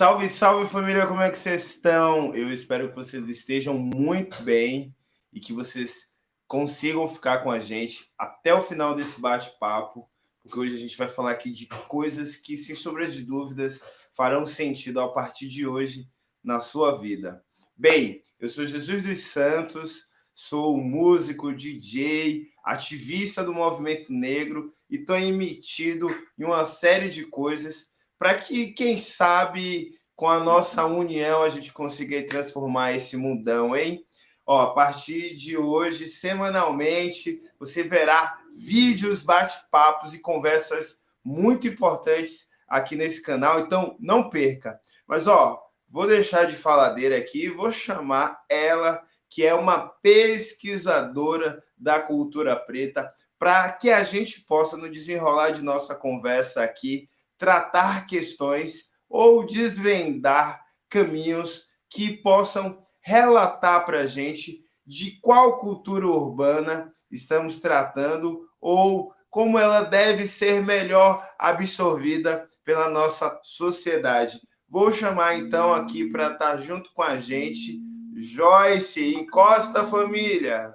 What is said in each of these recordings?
Salve, salve família, como é que vocês estão? Eu espero que vocês estejam muito bem e que vocês consigam ficar com a gente até o final desse bate-papo, porque hoje a gente vai falar aqui de coisas que, sem sombra de dúvidas, farão sentido a partir de hoje na sua vida. Bem, eu sou Jesus dos Santos, sou músico, DJ, ativista do movimento negro e estou emitido em uma série de coisas para que, quem sabe, com a nossa união, a gente consiga transformar esse mundão, hein? Ó, a partir de hoje, semanalmente, você verá vídeos, bate-papos e conversas muito importantes aqui nesse canal, então não perca. Mas, ó, vou deixar de faladeira aqui e vou chamar ela, que é uma pesquisadora da cultura preta, para que a gente possa, no desenrolar de nossa conversa aqui, tratar questões ou desvendar caminhos que possam relatar para a gente de qual cultura urbana estamos tratando ou como ela deve ser melhor absorvida pela nossa sociedade. Vou chamar então aqui para estar junto com a gente Joyce. Encosta, família!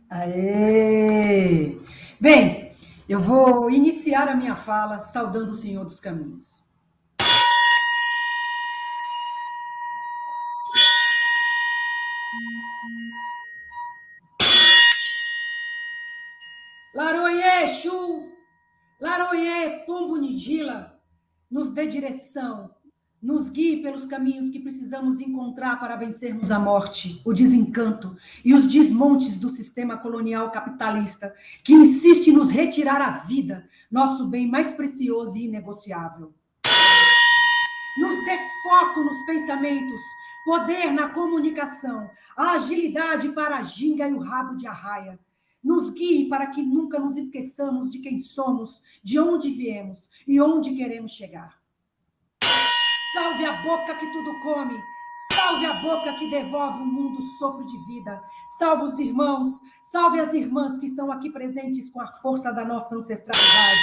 Aê! Bem, eu vou iniciar a minha fala saudando o Senhor dos Caminhos. Laroie, Xu, Laroie, Pombo Nigila, nos dê direção, nos guie pelos caminhos que precisamos encontrar para vencermos a morte, o desencanto e os desmontes do sistema colonial capitalista, que insiste em nos retirar a vida, nosso bem mais precioso e inegociável. Nos dê foco nos pensamentos, poder na comunicação, a agilidade para a ginga e o rabo de arraia. Nos guie para que nunca nos esqueçamos de quem somos, de onde viemos e onde queremos chegar. Salve a boca que tudo come, salve a boca que devolve o mundo sopro de vida. Salve os irmãos, salve as irmãs que estão aqui presentes com a força da nossa ancestralidade.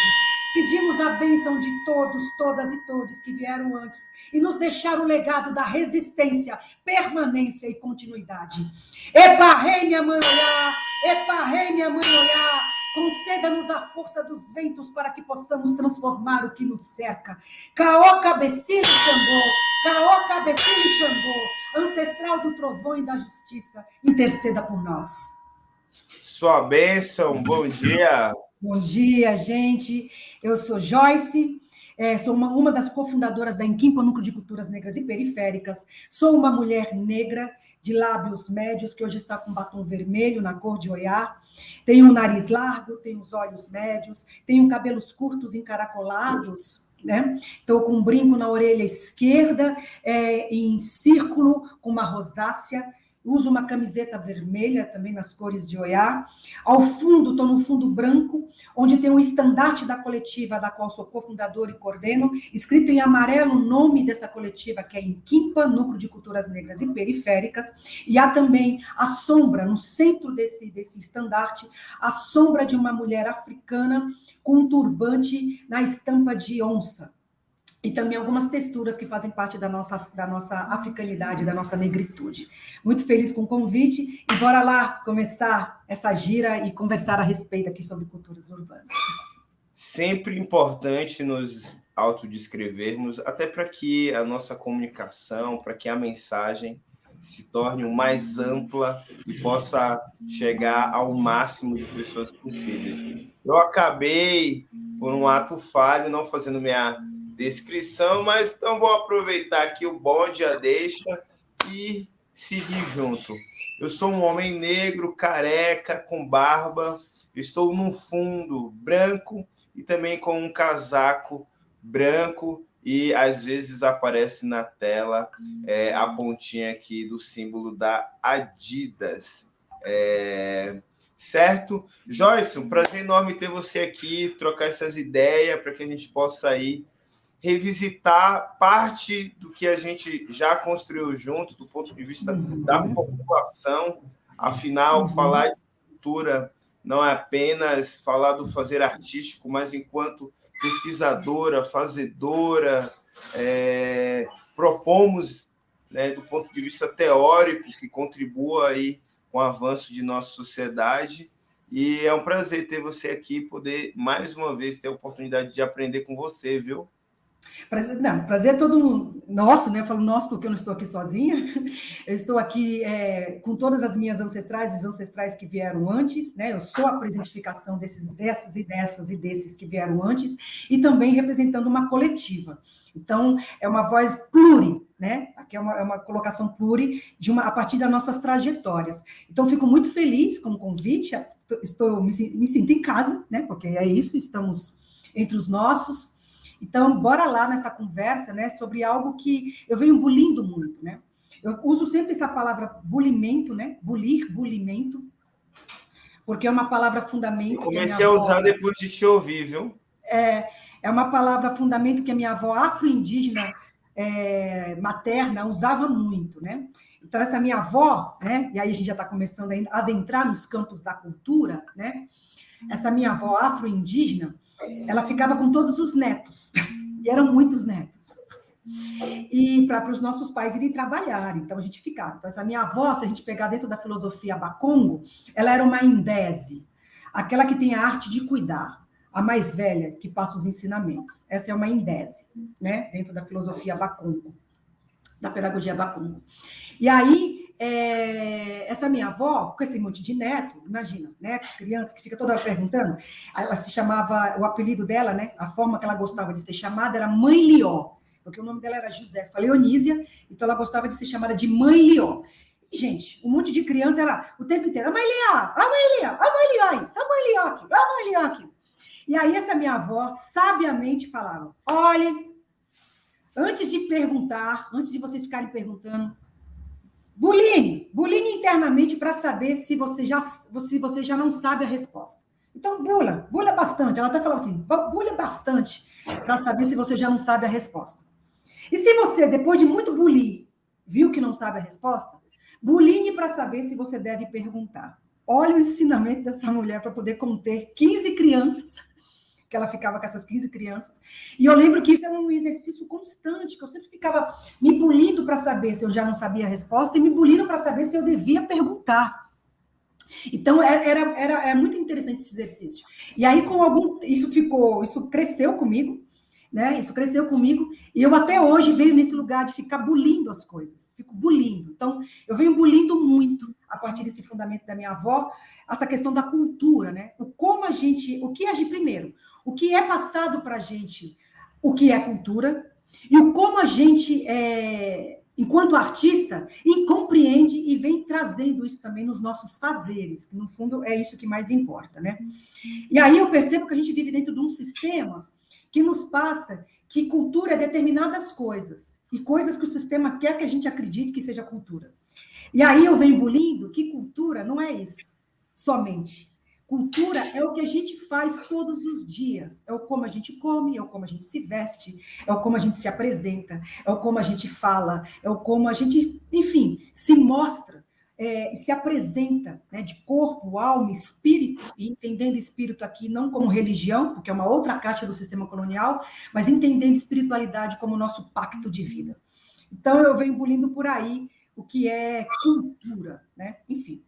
Pedimos a bênção de todos, todas e todos que vieram antes e nos deixaram o legado da resistência, permanência e continuidade. Epa, rei, minha mãe olhar, epa, rei, minha mãe olhar, conceda-nos a força dos ventos para que possamos transformar o que nos cerca. Caô, cabecinho, Xangô, Caô, cabecinho, Xangô, ancestral do trovão e da justiça, interceda por nós. Sua bênção, bom dia! Bom dia, gente. Eu sou Joyce, sou uma das cofundadoras da Enquimpa, Núcleo de Culturas Negras e Periféricas. Sou uma mulher negra de lábios médios, que hoje está com batom vermelho, na cor de Oiá. Tenho um nariz largo, tenho os olhos médios, tenho cabelos curtos encaracolados, né? Estou com um brinco na orelha esquerda, em círculo, com uma rosácea. Uso uma camiseta vermelha, também nas cores de Oiá. Ao fundo, estou no fundo branco, onde tem um estandarte da coletiva, da qual sou cofundadora e coordeno, escrito em amarelo o nome dessa coletiva, que é Enquimpa, Núcleo de Culturas Negras e Periféricas. E há também a sombra, no centro desse estandarte, a sombra de uma mulher africana com um turbante na estampa de onça. E também algumas texturas que fazem parte da nossa africanidade, da nossa negritude. Muito feliz com o convite e bora lá começar essa gira e conversar a respeito aqui sobre culturas urbanas. Sempre importante nos autodescrevermos, até para que a nossa comunicação, para que a mensagem se torne o mais ampla e possa chegar ao máximo de pessoas possíveis. Eu acabei, por um ato falho, não fazendo minha descrição, mas então vou aproveitar aqui o bonde, a deixa e seguir junto. Eu sou um homem negro, careca, com barba, estou num fundo branco e também com um casaco branco e às vezes aparece na tela a pontinha aqui do símbolo da Adidas. Certo? Joyce, um prazer enorme ter você aqui, trocar essas ideias para que a gente possa aí revisitar parte do que a gente já construiu junto, do ponto de vista da população. Afinal, falar de cultura não é apenas falar do fazer artístico, mas enquanto pesquisadora, fazedora, propomos, né, do ponto de vista teórico, que contribua aí com o avanço de nossa sociedade. E é um prazer ter você aqui, poder, mais uma vez, ter a oportunidade de aprender com você, viu? Prazer é todo nosso, né? Eu falo nosso porque eu não estou aqui sozinha. Eu estou aqui com todas as minhas ancestrais, os ancestrais que vieram antes, né? Eu sou a presentificação dessas e dessas e desses que vieram antes, e também representando uma coletiva. Então, é uma voz pluri, né? Aqui é uma colocação pluri a partir das nossas trajetórias. Então, fico muito feliz com o convite, me sinto em casa, né? Porque é isso, estamos entre os nossos. Então, bora lá nessa conversa, né, sobre algo que eu venho bulindo muito, né? Eu uso sempre essa palavra bulimento, né? Bulimento, porque é uma palavra fundamento. Eu comecei a usar depois de te ouvir, viu? É uma palavra fundamento que a minha avó afro-indígena materna usava muito, né? Então, essa minha avó, né? E aí a gente já está começando a adentrar nos campos da cultura, né? Essa minha avó afro-indígena, ela ficava com todos os netos, e eram muitos netos. E para os nossos pais irem trabalhar, então a gente ficava. Então, essa minha avó, se a gente pegar dentro da filosofia Bakongo, ela era uma Indese, aquela que tem a arte de cuidar, a mais velha, que passa os ensinamentos. Essa é uma Indese, né? Dentro da filosofia Bakongo, da pedagogia Bakongo. E aí, essa minha avó, com esse monte de neto, imagina, netos, crianças, que fica toda hora perguntando, ela se chamava, o apelido dela, né, a forma que ela gostava de ser chamada era Mãe Lió, porque o nome dela era Josefa Leonísia, então ela gostava de ser chamada de Mãe Lió. E, gente, um monte de criança era o tempo inteiro, a Mãe Lió, a Mãe Lió, a Mãe Lió, a Mãe Lió aqui, a Mãe Lió aqui. E aí essa minha avó sabiamente falava, olhem, antes de perguntar, antes de vocês ficarem perguntando, buline internamente para saber se você já não sabe a resposta. Então, bula bastante. Ela até falava assim, bula bastante para saber se você já não sabe a resposta. E se você, depois de muito bulir, viu que não sabe a resposta, buline para saber se você deve perguntar. Olha o ensinamento dessa mulher para poder conter 15 crianças, que ela ficava com essas 15 crianças. E eu lembro que isso era um exercício constante, que eu sempre ficava me bulindo para saber se eu já não sabia a resposta e me bulindo para saber se eu devia perguntar. Então, era muito interessante esse exercício. E aí, isso cresceu comigo, né? Isso cresceu comigo, e eu até hoje venho nesse lugar de ficar bulindo as coisas, fico bulindo. Então, eu venho bulindo muito, a partir desse fundamento da minha avó, essa questão da cultura, né? Primeiro, o que é passado para a gente, o que é cultura, e o como a gente, enquanto artista, compreende e vem trazendo isso também nos nossos fazeres, que no fundo é isso que mais importa, né? E aí eu percebo que a gente vive dentro de um sistema que nos passa que cultura é determinadas coisas, e coisas que o sistema quer que a gente acredite que seja cultura. E aí eu venho bulindo que cultura não é isso, somente. Cultura é o que a gente faz todos os dias. É o como a gente come, é o como a gente se veste, é o como a gente se apresenta, é o como a gente fala, é o como a gente, enfim, se mostra e se apresenta, né, de corpo, alma, espírito, e entendendo espírito aqui não como religião, porque é uma outra caixa do sistema colonial, mas entendendo espiritualidade como nosso pacto de vida. Então, eu venho bulindo por aí o que é cultura, né? Enfim.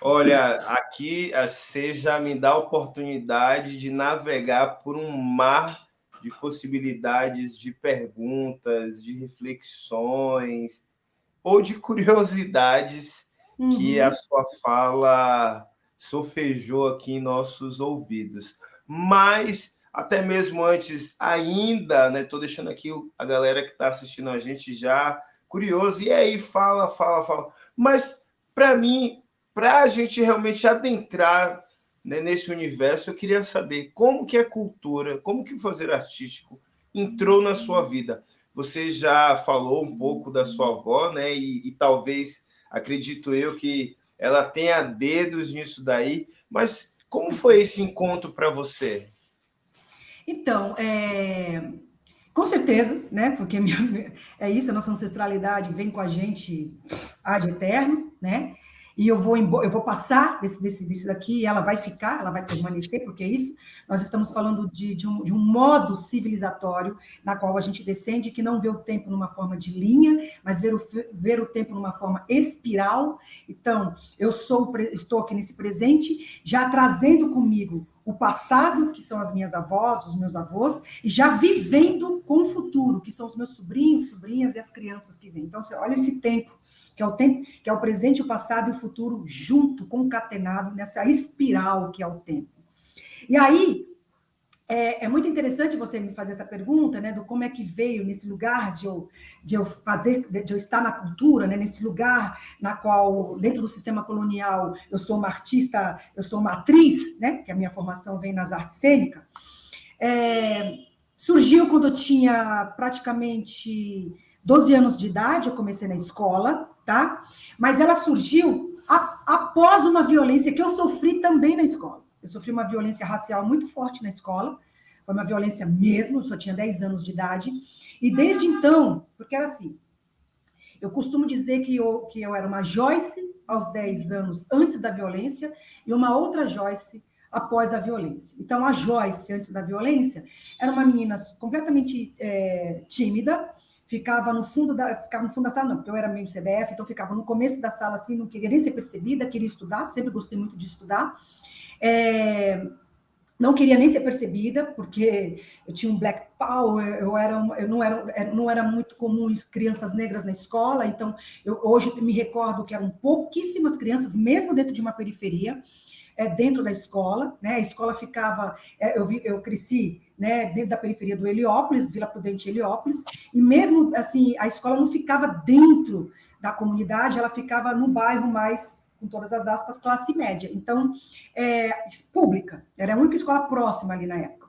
Olha, aqui você já me dá a oportunidade de navegar por um mar de possibilidades, de perguntas, de reflexões ou de curiosidades que a sua fala sofejou aqui em nossos ouvidos. Mas, até mesmo antes ainda, né? Estou deixando aqui a galera que está assistindo a gente já curioso. E aí, fala. Mas, para mim, para a gente realmente adentrar, né, nesse universo, eu queria saber como que a cultura, como que o fazer artístico entrou na sua vida. Você já falou um pouco da sua avó, né? E talvez, acredito eu, que ela tenha dedos nisso daí. Mas como foi esse encontro para você? Então, com certeza, né? Porque é isso, a nossa ancestralidade vem com a gente ad eterno, né? e eu vou passar desse daqui, e ela vai ficar, ela vai permanecer, porque é isso. Nós estamos falando de um modo civilizatório, na qual a gente descende, que não vê o tempo numa forma de linha, mas ver o tempo numa forma espiral. Então, estou aqui nesse presente, já trazendo comigo o passado, que são as minhas avós, os meus avós, e já vivendo com o futuro, que são os meus sobrinhos, sobrinhas e as crianças que vêm. Então, você olha esse tempo, que é o tempo, que é o presente, o passado e o futuro junto, concatenado nessa espiral que é o tempo. E aí é muito interessante você me fazer essa pergunta, né, do como é que veio nesse lugar de eu estar na cultura, né, nesse lugar na qual, dentro do sistema colonial, eu sou uma artista, eu sou uma atriz, né, que a minha formação vem nas artes cênicas. Surgiu quando eu tinha praticamente 12 anos de idade, eu comecei na escola, tá? Mas ela surgiu após uma violência que eu sofri também na escola. Eu sofri uma violência racial muito forte na escola, foi uma violência mesmo, eu só tinha 10 anos de idade, e desde então, porque era assim, eu costumo dizer que eu era uma Joyce aos 10 anos antes da violência e uma outra Joyce após a violência. Então, a Joyce, antes da violência, era uma menina completamente tímida, ficava no fundo da sala, não, porque eu era meio CDF, então ficava no começo da sala, assim, não queria nem ser percebida, queria estudar, sempre gostei muito de estudar. Não queria nem ser percebida, porque eu tinha um black power, não era muito comum crianças negras na escola, então hoje eu me recordo que eram pouquíssimas crianças, mesmo dentro de uma periferia, dentro da escola, né? A escola ficava, eu cresci, né, dentro da periferia do Heliópolis, Vila Prudente Heliópolis, e mesmo assim, a escola não ficava dentro da comunidade, ela ficava no bairro mais, com todas as aspas, classe média. Então, pública, era a única escola próxima ali na época.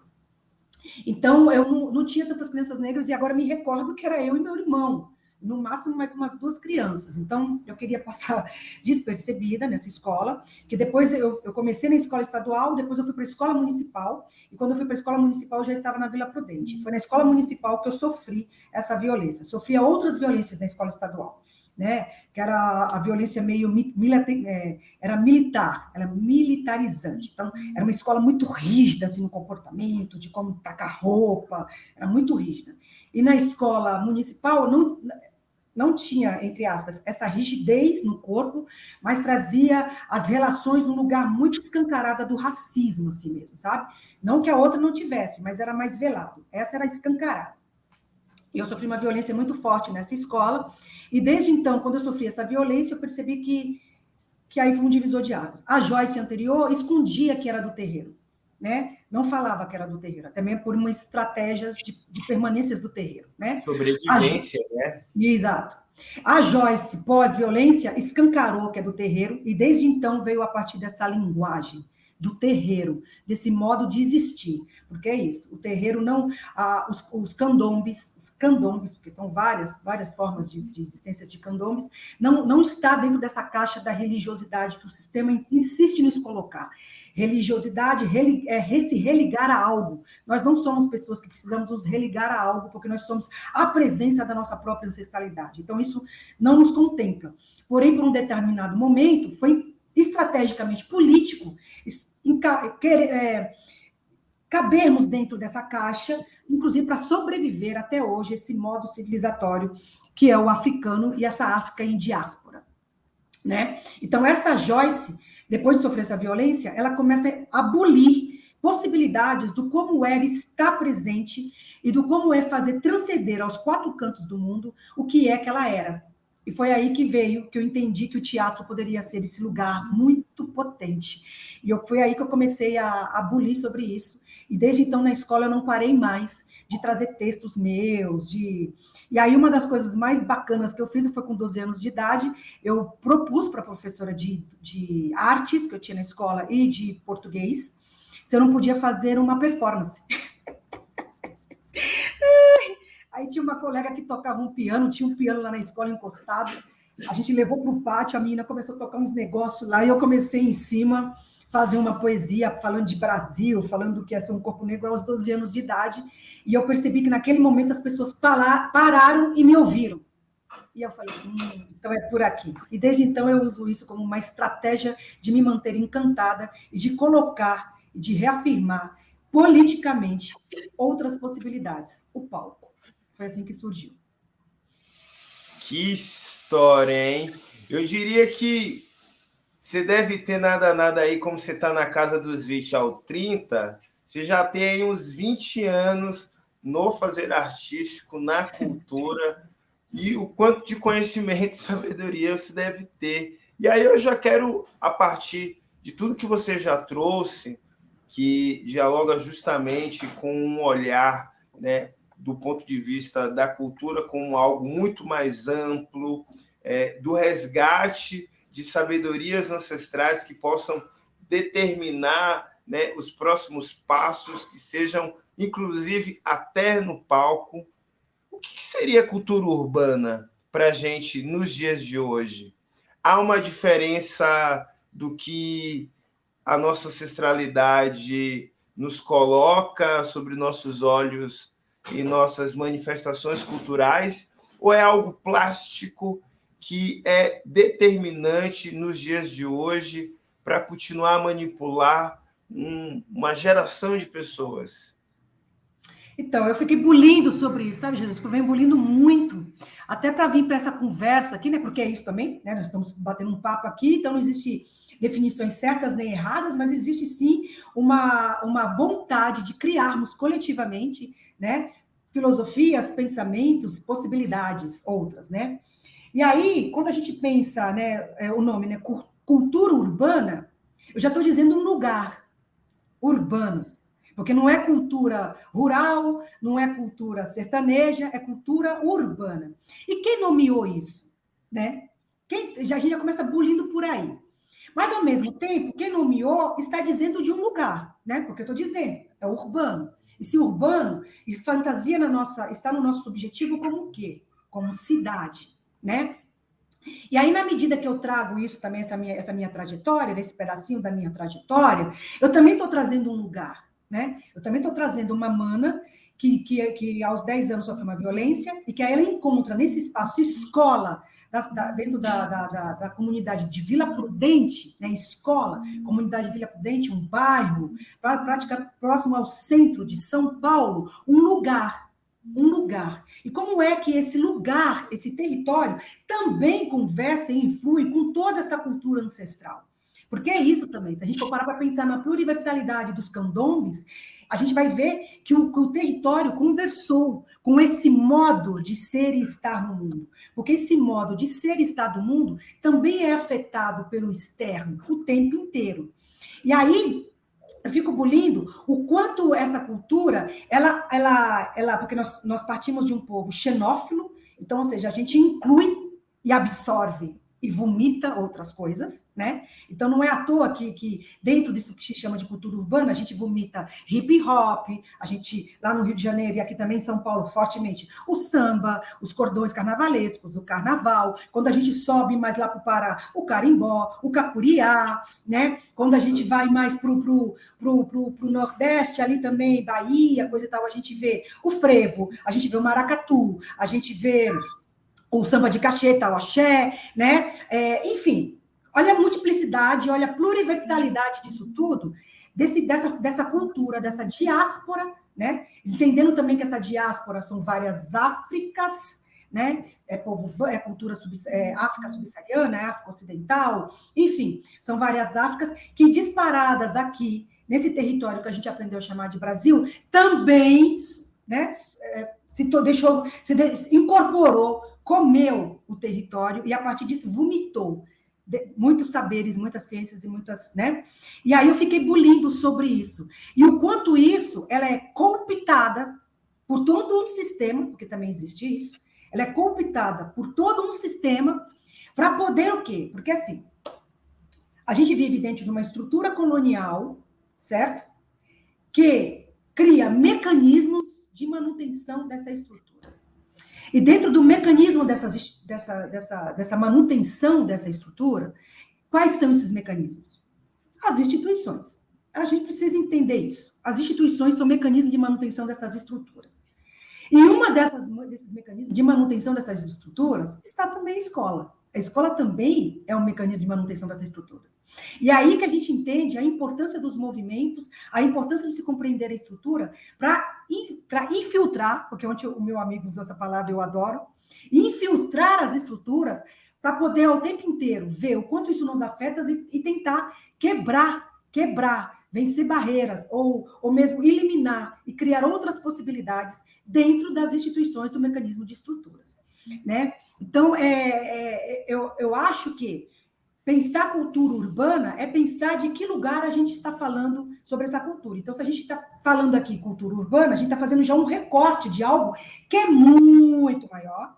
Então, eu não tinha tantas crianças negras, e agora me recordo que era eu e meu irmão, no máximo mais umas 2 crianças. Então, eu queria passar despercebida nessa escola, que depois eu comecei na escola estadual, depois eu fui para a escola municipal, e quando eu fui para a escola municipal, eu já estava na Vila Prudente. Foi na escola municipal que eu sofri essa violência. Sofria outras violências na escola estadual, né? Que era a violência meio era militar, era militarizante. Então, era uma escola muito rígida assim, no comportamento, de como tacar roupa, era muito rígida. E na escola municipal, não tinha, entre aspas, essa rigidez no corpo, mas trazia as relações num lugar muito escancarado do racismo, assim mesmo, sabe? Não que a outra não tivesse, mas era mais velado. Essa era escancarada. E eu sofri uma violência muito forte nessa escola, e desde então, quando eu sofri essa violência, eu percebi que aí foi um divisor de águas. A Joyce anterior escondia que era do terreiro, né? Não falava que era do terreiro, até mesmo por umas estratégias de permanências do terreiro, né? Sobrevivência, né? Exato. A Joyce, pós-violência, escancarou que é do terreiro, e desde então veio a partir dessa linguagem do terreiro, desse modo de existir, porque é isso, o terreiro não, os candombes, porque são várias formas de existência de candombes, não está dentro dessa caixa da religiosidade que o sistema insiste em nos colocar. Religiosidade é se religar a algo. Nós não somos pessoas que precisamos nos religar a algo, porque nós somos a presença da nossa própria ancestralidade. Então, isso não nos contempla. Porém, por um determinado momento, foi estrategicamente político cabermos dentro dessa caixa, inclusive para sobreviver até hoje esse modo civilizatório que é o africano e essa África em diáspora, né? Então, essa Joyce, depois de sofrer essa violência, ela começa a abolir possibilidades do como era estar presente e do como é fazer transcender aos 4 cantos do mundo o que é que ela era. E foi aí que eu entendi que o teatro poderia ser esse lugar muito potente. E foi aí que eu comecei a bulir sobre isso. E desde então, na escola, eu não parei mais de trazer textos meus. E aí, uma das coisas mais bacanas que eu fiz foi com 12 anos de idade. Eu propus para a professora de artes, que eu tinha na escola, e de português, se eu não podia fazer uma performance. Aí tinha uma colega que tocava um piano, tinha um piano lá na escola encostado, a gente levou para o pátio, a menina começou a tocar uns negócios lá, e eu comecei em cima, fazer uma poesia falando de Brasil, falando do que é ser um corpo negro aos 12 anos de idade, e eu percebi que naquele momento as pessoas pararam e me ouviram. E eu falei, então é por aqui. E desde então eu uso isso como uma estratégia de me manter encantada e de colocar e de reafirmar politicamente outras possibilidades. O palco. Foi assim que surgiu. Que história, hein? Eu diria que você deve ter nada aí, como você está na casa dos 20 ao 30, você já tem aí uns 20 anos no fazer artístico, na cultura, e o quanto de conhecimento e sabedoria você deve ter. E aí eu já quero, a partir de tudo que você já trouxe, que dialoga justamente com um olhar, né, do ponto de vista da cultura como algo muito mais amplo, do resgate de sabedorias ancestrais que possam determinar, né, os próximos passos, que sejam, inclusive, até no palco. O que seria cultura urbana para a gente nos dias de hoje? Há uma diferença do que a nossa ancestralidade nos coloca sobre nossos olhos e nossas manifestações culturais, ou é algo plástico que é determinante nos dias de hoje para continuar a manipular uma geração de pessoas? Então, eu fiquei bulindo sobre isso, sabe, Jesus? Eu venho bulindo muito, até para vir para essa conversa aqui, né? Porque é isso também, né? Nós estamos batendo um papo aqui, então não existe definições certas nem erradas, mas existe sim uma vontade de criarmos coletivamente, né? Filosofias, pensamentos, possibilidades, outras, né? E aí, quando a gente pensa, né, o nome, né, cultura urbana, eu já estou dizendo um lugar urbano. Porque não é cultura rural, não é cultura sertaneja, é cultura urbana. E quem nomeou isso? Né? A gente já começa bulindo por aí. Mas, ao mesmo tempo, quem nomeou está dizendo de um lugar, né? Porque eu estou dizendo, é urbano. E se urbano, e fantasia está no nosso subjetivo como o quê? Como cidade, né? E aí, na medida que eu trago isso também, essa minha trajetória, nesse pedacinho da minha trajetória, eu também estou trazendo um lugar, né? Eu também estou trazendo uma mana que aos 10 anos sofreu uma violência e que aí ela encontra nesse espaço escola, dentro da comunidade de Vila Prudente, né? Escola, comunidade de Vila Prudente, um bairro, praticamente próximo ao centro de São Paulo, um lugar. E como é que esse lugar, esse território, também conversa e influi com toda essa cultura ancestral? Porque é isso também. Se a gente for parar para pensar na pluriversalidade dos candombes, a gente vai ver que o território conversou com esse modo de ser e estar no mundo. Porque esse modo de ser e estar no mundo também é afetado pelo externo o tempo inteiro. E aí, eu fico bulindo o quanto essa cultura, porque nós partimos de um povo xenófilo, então, ou seja, a gente inclui e absorve e vomita outras coisas, né? Então, não é à toa que dentro disso que se chama de cultura urbana, a gente vomita hip hop, a gente, lá no Rio de Janeiro e aqui também em São Paulo, fortemente, o samba, os cordões carnavalescos, o carnaval, quando a gente sobe mais lá para o Pará, o carimbó, o cacuriá, né? Quando a gente vai mais para o Nordeste, ali também, Bahia, coisa e tal, a gente vê o frevo, a gente vê o maracatu, a gente vê o samba de cacheta, o axé, né? Enfim, olha a multiplicidade, olha a pluriversalidade disso tudo, dessa cultura, dessa diáspora, né? Entendendo também que essa diáspora são várias Áfricas, né? Cultura África subsaariana, África Ocidental, enfim, são várias Áfricas que disparadas aqui, nesse território que a gente aprendeu a chamar de Brasil, também, né? Incorporou, comeu o território e, a partir disso, vomitou muitos saberes, muitas ciências e muitas, né? E aí eu fiquei bulindo sobre isso. E o quanto isso, ela é cooptada por todo um sistema, porque também existe isso, ela é cooptada por todo um sistema para poder o quê? Porque, assim, a gente vive dentro de uma estrutura colonial, certo? Que cria mecanismos de manutenção dessa estrutura. E dentro do mecanismo dessa manutenção dessa estrutura, quais são esses mecanismos? As instituições. A gente precisa entender isso. As instituições são mecanismos de manutenção dessas estruturas. E uma desses mecanismos de manutenção dessas estruturas está também a escola. A escola também é um mecanismo de manutenção dessas estruturas. E aí que a gente entende a importância dos movimentos, a importância de se compreender a estrutura para infiltrar, porque ontem o meu amigo usou essa palavra, eu adoro, infiltrar as estruturas para poder, ao tempo inteiro, ver o quanto isso nos afeta e tentar quebrar, vencer barreiras, ou mesmo eliminar e criar outras possibilidades dentro das instituições do mecanismo de estruturas. Né? Então, eu acho que pensar cultura urbana é pensar de que lugar a gente está falando sobre essa cultura. Então, se a gente está falando aqui cultura urbana, a gente está fazendo já um recorte de algo que é muito maior,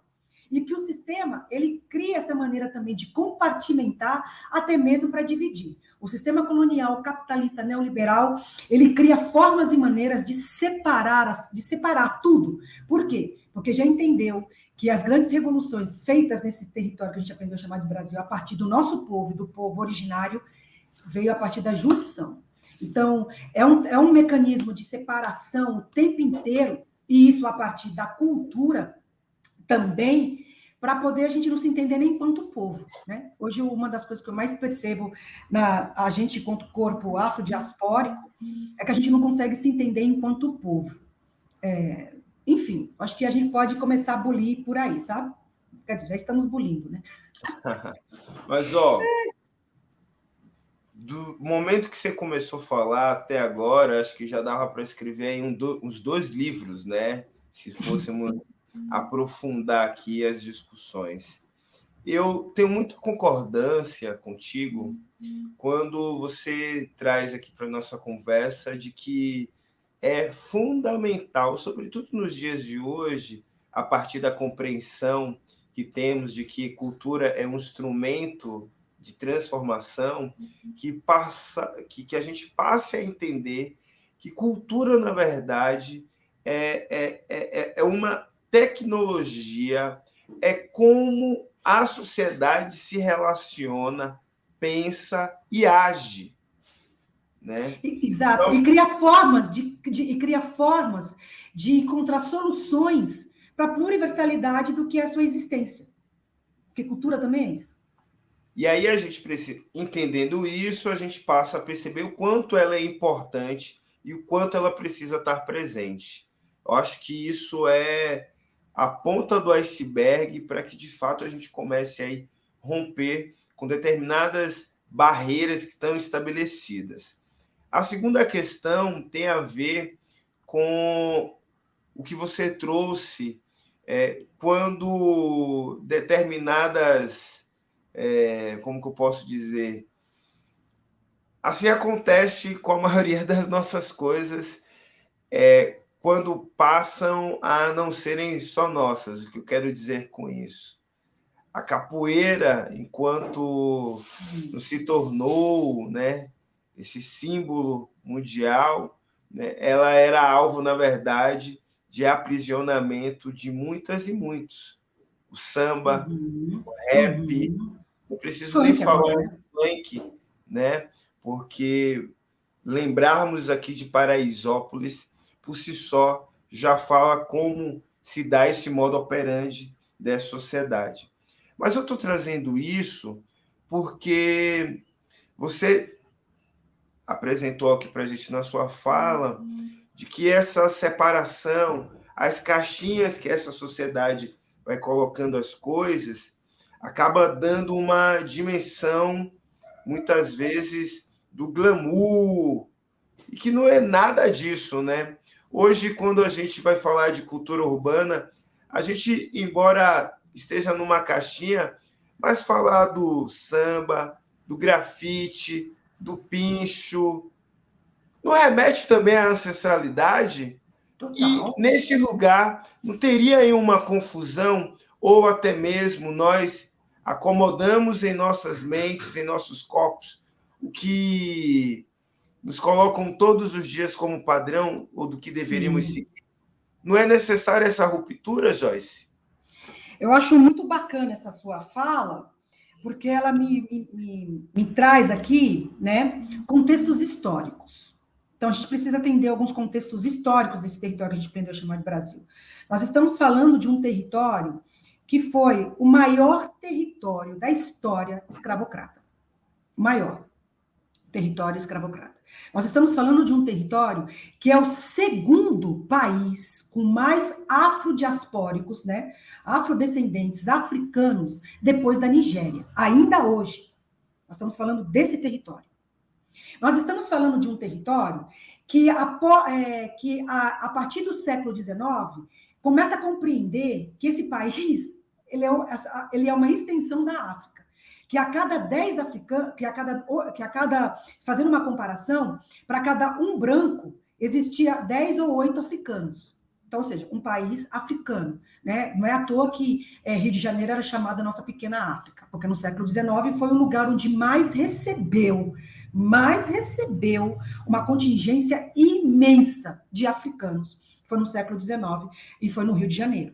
e que o sistema, ele cria essa maneira também de compartimentar, até mesmo para dividir. O sistema colonial, capitalista, neoliberal, ele cria formas e maneiras de separar tudo. Por quê? Porque já entendeu que as grandes revoluções feitas nesse território que a gente aprendeu a chamar de Brasil, a partir do nosso povo e do povo originário, veio a partir da junção. Então, é um mecanismo de separação o tempo inteiro, e isso a partir da cultura também, para poder a gente não se entender nem enquanto povo. Né? Hoje, uma das coisas que eu mais percebo a gente enquanto corpo afrodiaspórico é que a gente não consegue se entender enquanto povo. Enfim, acho que a gente pode começar a bulir por aí, sabe? Quer dizer, já estamos bulindo, né? Mas, do momento que você começou a falar até agora, acho que já dava para escrever aí uns 2 livros, né? Se fôssemos aprofundar aqui as discussões. Eu tenho muita concordância contigo quando você traz aqui para a nossa conversa de que é fundamental, sobretudo nos dias de hoje, a partir da compreensão que temos de que cultura é um instrumento de transformação, que a gente passe a entender que cultura, na verdade, é uma tecnologia, é como a sociedade se relaciona, pensa e age. Né? Exato, Então, e cria formas de encontrar soluções para a pluriversalidade do que é a sua existência. Porque cultura também é isso. E aí a gente precisa, entendendo isso, a gente passa a perceber o quanto ela é importante e o quanto ela precisa estar presente. Eu acho que isso é a ponta do iceberg para que, de fato, a gente comece a romper com determinadas barreiras que estão estabelecidas. A segunda questão tem a ver com o que você trouxe quando determinadas... como que eu posso dizer? Assim acontece com a maioria das nossas coisas quando passam a não serem só nossas. O que eu quero dizer com isso? A capoeira, enquanto se tornou, né, esse símbolo mundial, né, ela era alvo, na verdade, de aprisionamento de muitas e muitos. O samba, o rap, não preciso nem falar do funk, né? Porque lembrarmos aqui de Paraisópolis, por si só, já fala como se dá esse modo operandi dessa sociedade. Mas eu estou trazendo isso porque você apresentou aqui para a gente na sua fala de que essa separação, as caixinhas que essa sociedade vai colocando as coisas, acaba dando uma dimensão, muitas vezes, do glamour, e que não é nada disso, né? Hoje, quando a gente vai falar de cultura urbana, a gente, embora esteja numa caixinha, mas falar do samba, do grafite, do pincho, não remete também à ancestralidade? Total. E, nesse lugar, não teria aí uma confusão, ou até mesmo nós acomodamos em nossas mentes, em nossos corpos, o que nos colocam todos os dias como padrão, ou do que deveríamos seguir? Não é necessária essa ruptura, Joyce? Eu acho muito bacana essa sua fala, porque ela me traz aqui, né, contextos históricos. Então, a gente precisa entender alguns contextos históricos desse território que a gente aprendeu a chamar de Brasil. Nós estamos falando de um território que foi o maior território da história escravocrata. O maior território escravocrata. Nós estamos falando de um território que é o segundo país com mais afrodiaspóricos, né? Afrodescendentes africanos, depois da Nigéria. Ainda hoje, nós estamos falando desse território. Nós estamos falando de um território que, a partir do século XIX, começa a compreender que esse país ele é uma extensão da África. Que a cada 10 africanos, fazendo uma comparação, para cada um branco, existia 10 ou 8 africanos. Então, ou seja, um país africano. Né? Não é à toa que Rio de Janeiro era chamada nossa pequena África, porque no século XIX foi o lugar onde mais recebeu uma contingência imensa de africanos. Foi no século XIX e foi no Rio de Janeiro,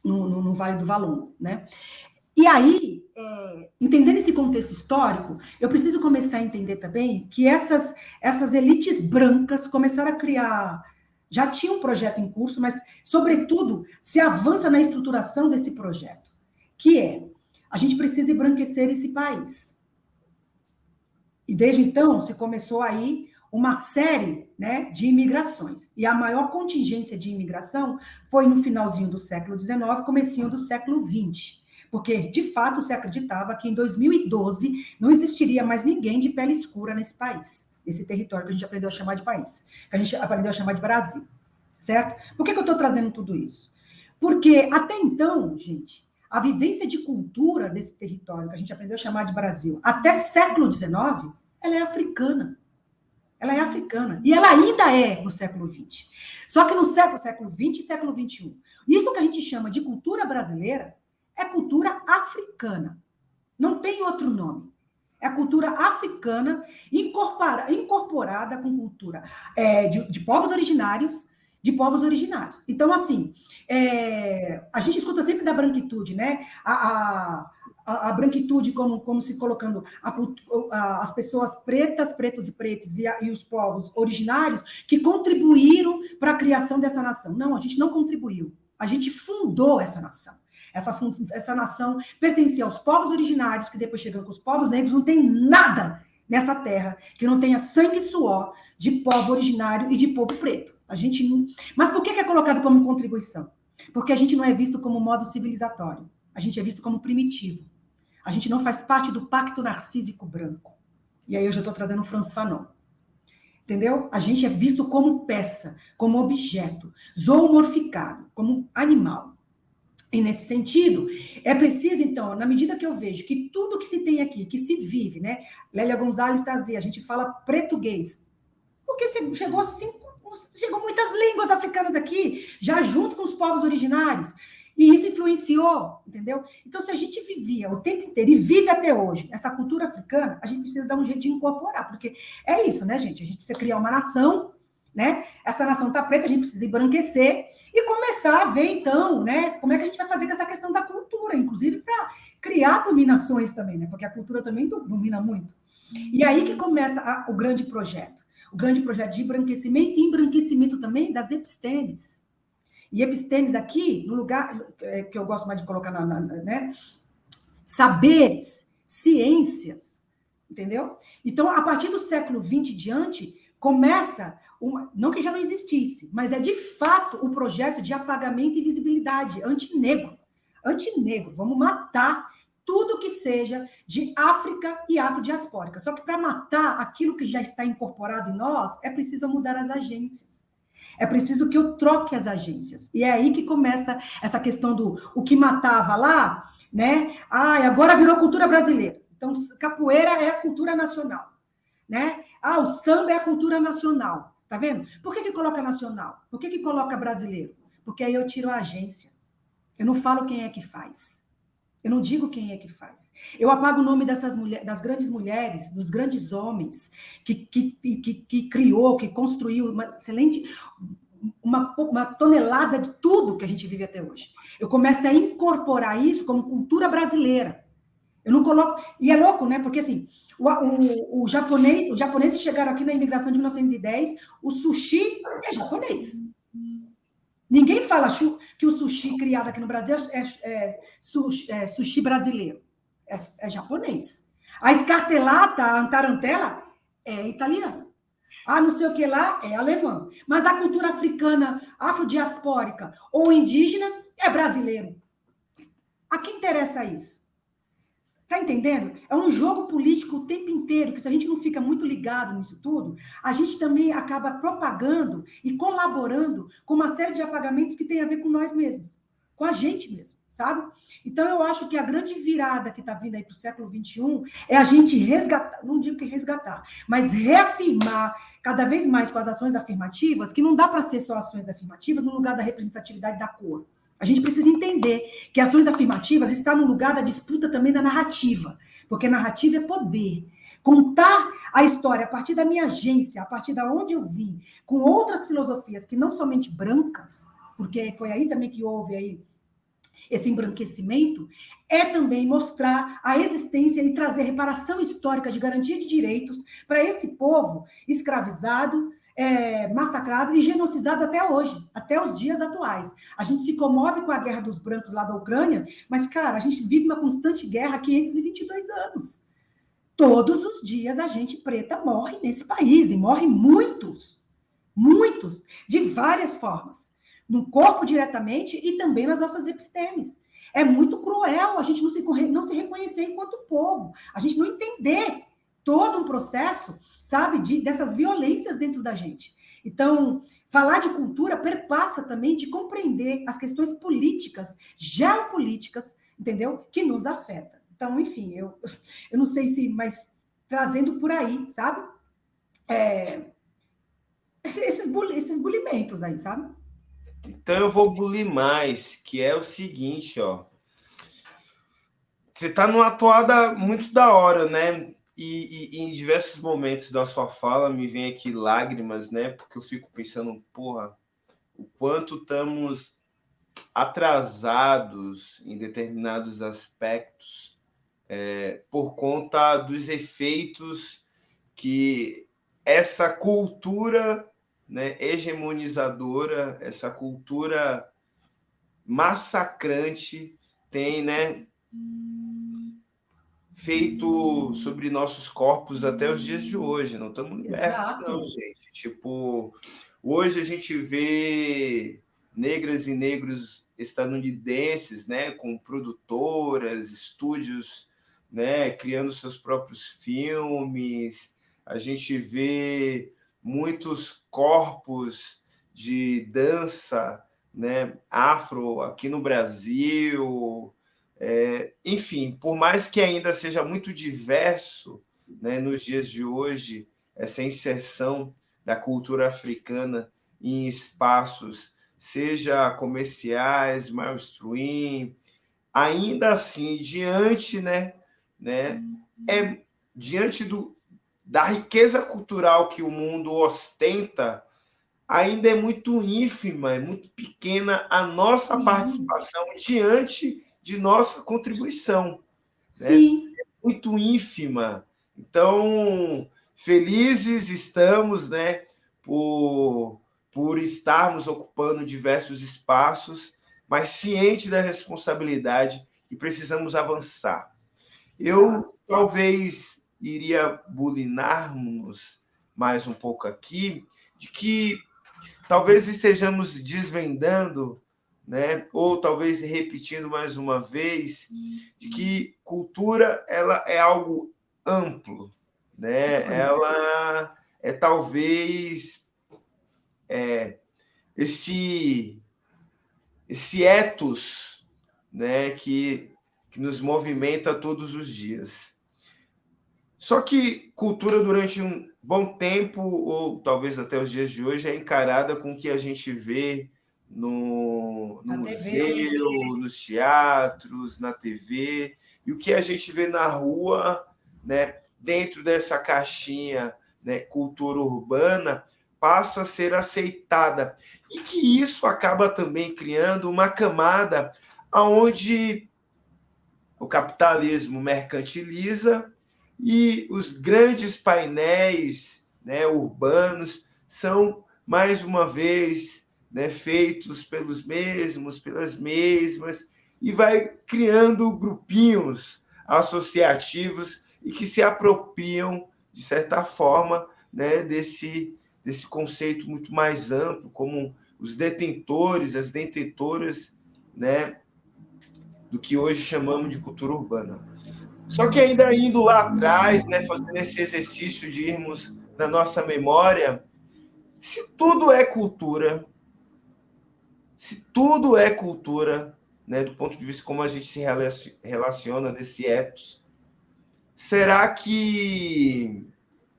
no Vale do Valongo, né? E aí, entendendo esse contexto histórico, eu preciso começar a entender também que essas elites brancas começaram a criar, já tinha um projeto em curso, mas, sobretudo, se avança na estruturação desse projeto, que a gente precisa embranquecer esse país. E desde então, se começou aí uma série, né, de imigrações. E a maior contingência de imigração foi no finalzinho do século XIX, comecinho do século XX. Porque, de fato, se acreditava que em 2012 não existiria mais ninguém de pele escura nesse país, nesse território que a gente aprendeu a chamar de país, que a gente aprendeu a chamar de Brasil, certo? Por que eu estou trazendo tudo isso? Porque, até então, gente, a vivência de cultura desse território que a gente aprendeu a chamar de Brasil, até século XIX, ela é africana. Ela é africana. E ela ainda é no século XX. Só que no século XX e século XXI. Isso que a gente chama de cultura brasileira é cultura africana. Não tem outro nome. É a cultura africana incorporada com cultura de povos originários, Então, assim, a gente escuta sempre da branquitude, né? A branquitude como se colocando as pessoas pretas, pretos e pretas e os povos originários que contribuíram para a criação dessa nação. Não, a gente não contribuiu. A gente fundou essa nação. Essa nação pertencia aos povos originários, que depois chegando com os povos negros, não tem nada nessa terra que não tenha sangue e suor de povo originário e de povo preto. A gente não... Mas por que é colocado como contribuição? Porque a gente não é visto como modo civilizatório. A gente é visto como primitivo. A gente não faz parte do pacto narcísico branco. E aí eu já estou trazendo o Frantz Fanon. Entendeu? A gente é visto como peça, como objeto, zoomorficado, como animal. E nesse sentido, é preciso, então, na medida que eu vejo que tudo que se tem aqui, que se vive, né? Lélia Gonzalez Tazia, a gente fala português. Porque chegou muitas línguas africanas aqui, já junto com os povos originários. E isso influenciou, entendeu? Então, se a gente vivia o tempo inteiro e vive até hoje essa cultura africana, a gente precisa dar um jeito de incorporar, porque é isso, né, gente? A gente precisa criar uma nação, né? Essa nação está preta, a gente precisa embranquecer e começar a ver, então, né, como é que a gente vai fazer com essa questão da cultura, inclusive para criar dominações também, né? Porque a cultura também domina muito. E aí que começa o grande projeto de embranquecimento e embranquecimento também das epistemes. E epistemes aqui, no lugar que eu gosto mais de colocar, né? Saberes, ciências, entendeu? Então, a partir do século XX diante, começa, não que já não existisse, mas é de fato o projeto de apagamento e visibilidade antinegro. Antinegro, vamos matar tudo que seja de África e afrodiaspórica. Só que para matar aquilo que já está incorporado em nós, é preciso mudar as agências. É preciso que eu troque as agências. E é aí que começa essa questão do o que matava lá, né? Agora virou cultura brasileira. Então, capoeira é a cultura nacional, né? O samba é a cultura nacional. Tá vendo? Por que coloca nacional? Por que coloca brasileiro? Porque aí eu tiro a agência. Eu não falo quem é que faz. Eu não digo quem é que faz. Eu apago o nome dessas mulheres, das grandes mulheres, dos grandes homens que criou, que construiu uma tonelada de tudo que a gente vive até hoje. Eu começo a incorporar isso como cultura brasileira. Eu não coloco. E é louco, né? Porque assim, os japoneses chegaram aqui na imigração de 1910, o sushi é japonês. Ninguém fala que o sushi criado aqui no Brasil é sushi brasileiro. É japonês. A escartelata, a tarantela, é italiana. Ah, não sei o que lá, é alemão. Mas a cultura africana, afrodiaspórica ou indígena é brasileiro. A quem interessa isso? Tá entendendo? É um jogo político o tempo inteiro, que se a gente não fica muito ligado nisso tudo, a gente também acaba propagando e colaborando com uma série de apagamentos que tem a ver com nós mesmos, com a gente mesmo, sabe? Então, eu acho que a grande virada que está vindo aí para o século XXI é a gente resgatar, não digo que resgatar, mas reafirmar cada vez mais com as ações afirmativas, que não dá para ser só ações afirmativas no lugar da representatividade da cor. A gente precisa entender que ações afirmativas está no lugar da disputa também da narrativa, porque narrativa é poder. Contar a história a partir da minha agência, a partir da onde eu vim, com outras filosofias que não somente brancas, porque foi aí também que houve aí esse embranquecimento, é também mostrar a existência e trazer reparação histórica de garantia de direitos para esse povo escravizado, massacrado e genocidado até hoje, até os dias atuais. A gente se comove com a guerra dos brancos lá da Ucrânia, mas, cara, a gente vive uma constante guerra há 522 anos. Todos os dias a gente preta morre nesse país, e morre muitos, de várias formas. No corpo diretamente e também nas nossas epistemes. É muito cruel a gente não se reconhecer enquanto povo, a gente não entender todo um processo, sabe, dessas violências dentro da gente. Então, falar de cultura perpassa também de compreender as questões políticas, geopolíticas, entendeu? Que nos afetam. Então, enfim, eu não sei se, mas trazendo por aí, sabe? Esses bulimentos aí, sabe? Então eu vou bulir mais, que é o seguinte, ó. Você tá numa toada muito da hora, né? E em diversos momentos da sua fala me vem aqui lágrimas, né? Porque eu fico pensando, porra, o quanto estamos atrasados em determinados aspectos por conta dos efeitos que essa cultura, né, hegemonizadora, essa cultura massacrante tem, né, feito sobre nossos corpos até os dias de hoje. Não estamos libertos, não, gente. Tipo, hoje a gente vê negras e negros estadunidenses, né, com produtoras, estúdios, né, criando seus próprios filmes. A gente vê muitos corpos de dança, né, afro aqui no Brasil. Enfim, por mais que ainda seja muito diverso, né, nos dias de hoje, essa inserção da cultura africana em espaços, seja comerciais, mainstream, ainda assim, diante da riqueza cultural que o mundo ostenta, ainda é muito ínfima, é muito pequena a nossa participação diante de nossa contribuição. Sim. Né? É muito ínfima. Então, felizes estamos, né, por estarmos ocupando diversos espaços, mas ciente da responsabilidade que precisamos avançar. Eu talvez iria bulinar-nos mais um pouco aqui, de que talvez estejamos desvendando, né, ou talvez repetindo mais uma vez, de que cultura ela é algo amplo, né? Ela é talvez esse ethos, né, que nos movimenta todos os dias. Só que cultura, durante um bom tempo, ou talvez até os dias de hoje, é encarada com o que a gente vê no museu, nos teatros, na TV, e o que a gente vê na rua, né, dentro dessa caixinha, né, cultura urbana, passa a ser aceitada. E que isso acaba também criando uma camada onde o capitalismo mercantiliza e os grandes painéis, né, urbanos são, mais uma vez, né, feitos pelos mesmos, pelas mesmas, e vai criando grupinhos associativos e que se apropriam, de certa forma, né, desse conceito muito mais amplo, como os detentores, as detentoras, né, do que hoje chamamos de cultura urbana. Só que ainda indo lá atrás, né, fazendo esse exercício de irmos na nossa memória, se tudo é cultura, né, do ponto de vista como a gente se relaciona desse ethos, será que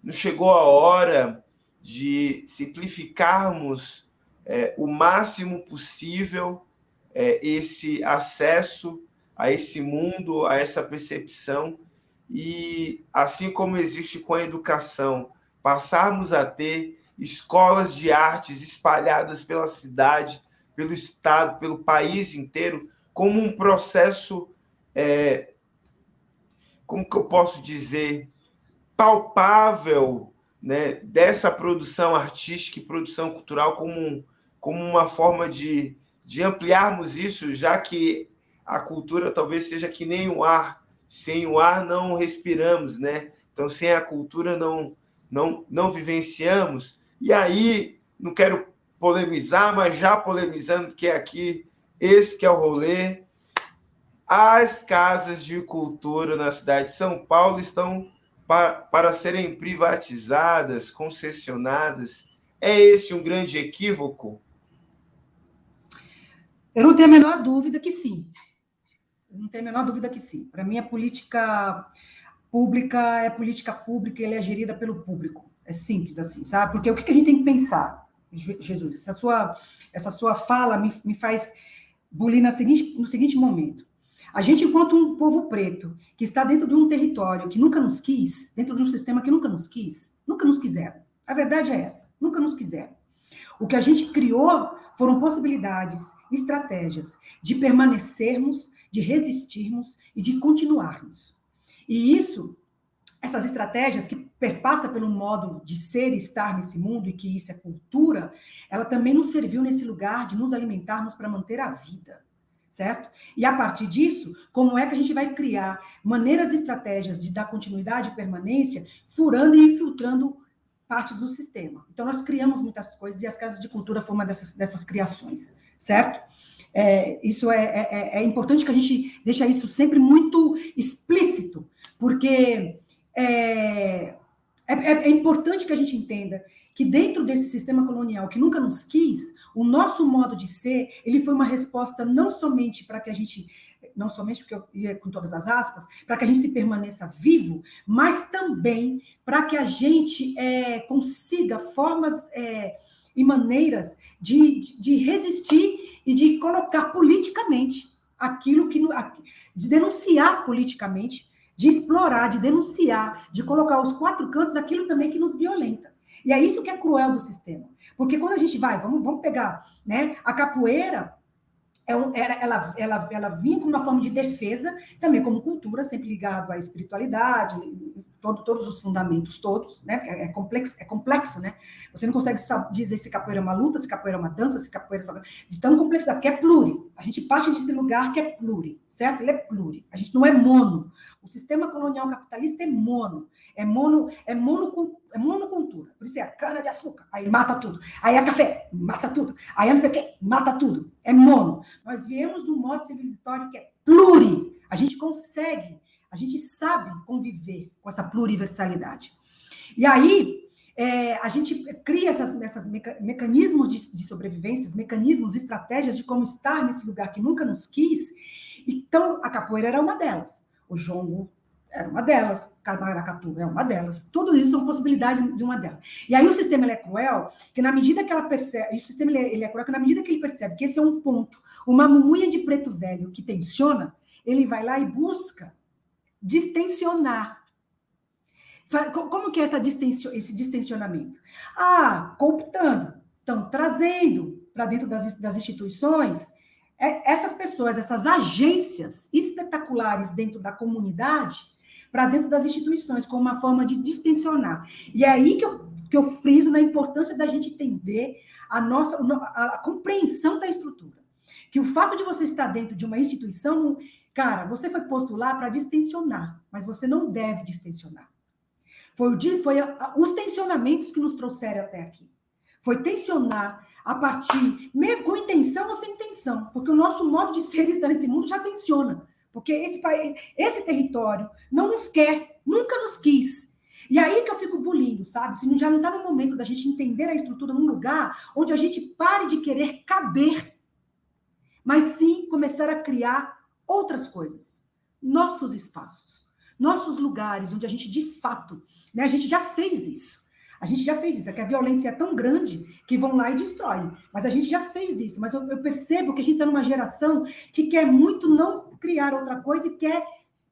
não chegou a hora de simplificarmos o máximo possível esse acesso a esse mundo, a essa percepção, e assim como existe com a educação, passarmos a ter escolas de artes espalhadas pela cidade, pelo estado, pelo país inteiro, como um processo, como que eu posso dizer, palpável, né, dessa produção artística e produção cultural como uma forma de ampliarmos isso, já que a cultura talvez seja que nem o ar. Sem o ar não respiramos, né? Então, sem a cultura não vivenciamos. E aí, não quero polemizar, mas já polemizando, que é aqui, esse que é o rolê. As casas de cultura na cidade de São Paulo estão para serem privatizadas, concessionadas. É esse um grande equívoco? Eu não tenho a menor dúvida que sim. Não tenho a menor dúvida que sim. Para mim, a política pública e ela é gerida pelo público. É simples assim, sabe? Porque o que a gente tem que pensar, Jesus? Essa sua fala me faz bulir no seguinte momento. A gente, enquanto um povo preto, que está dentro de um território que nunca nos quis, dentro de um sistema que nunca nos quis, nunca nos quiseram. A verdade é essa, nunca nos quiseram. O que a gente criou foram possibilidades, estratégias de permanecermos, de resistirmos e de continuarmos. E essas estratégias que perpassa pelo modo de ser e estar nesse mundo, e que isso é cultura, ela também nos serviu nesse lugar de nos alimentarmos para manter a vida, certo? E a partir disso, como é que a gente vai criar maneiras e estratégias de dar continuidade e permanência, furando e infiltrando parte do sistema. Então, nós criamos muitas coisas e as casas de cultura foram uma dessas criações, certo? Isso é importante que a gente deixe isso sempre muito explícito, porque é importante que a gente entenda que dentro desse sistema colonial que nunca nos quis, o nosso modo de ser, ele foi uma resposta não somente para que a gente, não somente porque eu ia com todas as aspas, para que a gente se permaneça vivo, mas também para que a gente consiga formas e maneiras de resistir e de colocar politicamente aquilo que... de denunciar politicamente, de explorar, de denunciar, de colocar aos quatro cantos aquilo também que nos violenta. E é isso que é cruel do sistema. Porque quando a gente vamos pegar, né, a capoeira, ela vinha como uma forma de defesa, também como cultura, sempre ligado à espiritualidade, todos os fundamentos todos, né? É complexo, né? Você não consegue dizer se capoeira é uma luta, se capoeira é uma dança, se capoeira é de tão complexidade, porque é pluri. A gente parte desse lugar que é pluri, certo? Ele é pluri. A gente não é mono. O sistema colonial capitalista é mono. É monocultura. Por isso é a cana de açúcar, aí mata tudo. Aí é café, mata tudo. Aí é não sei o quê, mata tudo. É mono. Nós viemos de um modo civilizatório que é pluri. A gente sabe conviver com essa pluriversalidade. E aí, a gente cria esses mecanismos de sobrevivência, mecanismos, estratégias de como estar nesse lugar que nunca nos quis. Então, a capoeira era uma delas. O jongo era uma delas. Maracatu é uma delas. Tudo isso são possibilidades de uma delas. E aí o sistema ele é cruel, que na medida que ela percebe... O sistema ele é cruel, que na medida que ele percebe que esse é um ponto, uma mumunha de preto velho que tensiona, ele vai lá e busca distensionar. Como que é esse distensionamento? Cooptando. Então, trazendo para dentro das instituições essas pessoas, essas agências espetaculares dentro da comunidade para dentro das instituições, como uma forma de distensionar. E é aí que eu friso na importância da gente entender a compreensão da estrutura. Que o fato de você estar dentro de uma instituição, cara, você foi posto lá para distensionar, mas você não deve distensionar. Foi os tensionamentos que nos trouxeram até aqui. Foi tensionar a partir, mesmo com intenção ou sem intenção, porque o nosso modo de ser e estar nesse mundo já tensiona, porque esse território não nos quer, nunca nos quis. E aí que eu fico bulindo, sabe? Se já não está no momento da gente entender a estrutura num lugar onde a gente pare de querer caber, mas sim começar a criar outras coisas, nossos espaços, nossos lugares onde a gente de fato, né, a gente já fez isso. A gente já fez isso, é que a violência é tão grande que vão lá e destroem. Mas a gente já fez isso. Mas eu percebo que a gente está numa geração que quer muito não criar outra coisa e quer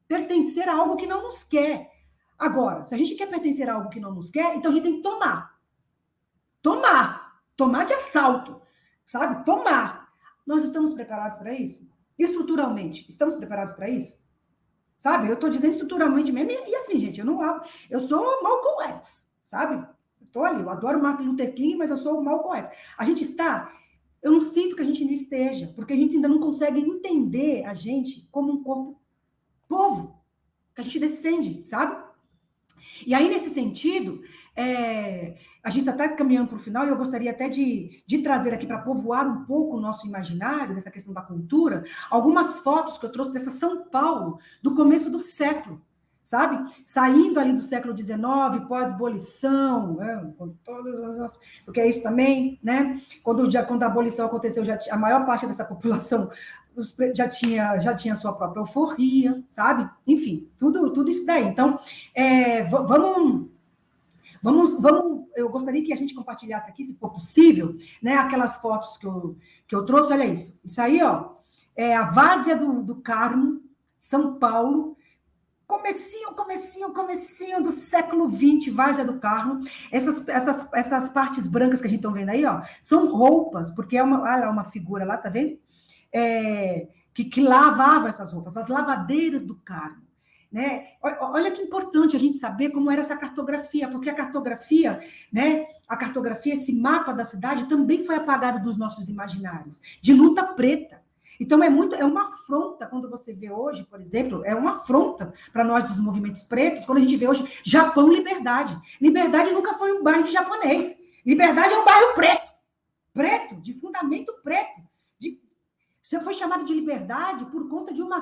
pertencer a algo que não nos quer. Agora, se a gente quer pertencer a algo que não nos quer, então a gente tem que tomar. Tomar de assalto, sabe? Tomar. Nós estamos preparados para isso? Estruturalmente, estamos preparados para isso? Sabe? Eu estou dizendo estruturalmente mesmo. E assim, gente, eu sou Malcolm X, sabe? Estou ali, eu adoro Martin Luther King, mas eu sou o Malcolm X. A gente está... Eu não sinto que a gente ainda esteja, porque a gente ainda não consegue entender a gente como um corpo povo, que a gente descende, sabe? E aí, nesse sentido, a gente está até caminhando para o final, e eu gostaria até de trazer aqui para povoar um pouco o nosso imaginário, dessa questão da cultura, algumas fotos que eu trouxe dessa São Paulo, do começo do século, sabe? Saindo ali do século XIX, pós-abolição, né? Porque é isso também, né? Quando a abolição aconteceu, a maior parte dessa população já tinha sua própria euforia, sabe? Enfim, tudo isso daí. Então, vamos, eu gostaria que a gente compartilhasse aqui, se for possível, né, aquelas fotos que eu trouxe. Olha isso. Isso aí, ó, é a Várzea do Carmo, São Paulo, comecinho do século XX, Várzea do Carmo. Essas partes brancas que a gente está vendo aí, ó, são roupas, porque olha uma figura lá, tá vendo? Que lavava essas roupas, as lavadeiras do Carmo. Né? Olha que importante a gente saber como era essa cartografia, porque a cartografia, né, esse mapa da cidade também foi apagado dos nossos imaginários, de luta preta. Então, é uma afronta quando você vê hoje, por exemplo, é uma afronta para nós dos movimentos pretos, quando a gente vê hoje Japão Liberdade. Liberdade nunca foi um bairro japonês. Liberdade é um bairro preto, de fundamento preto. Você foi chamado de liberdade por conta de uma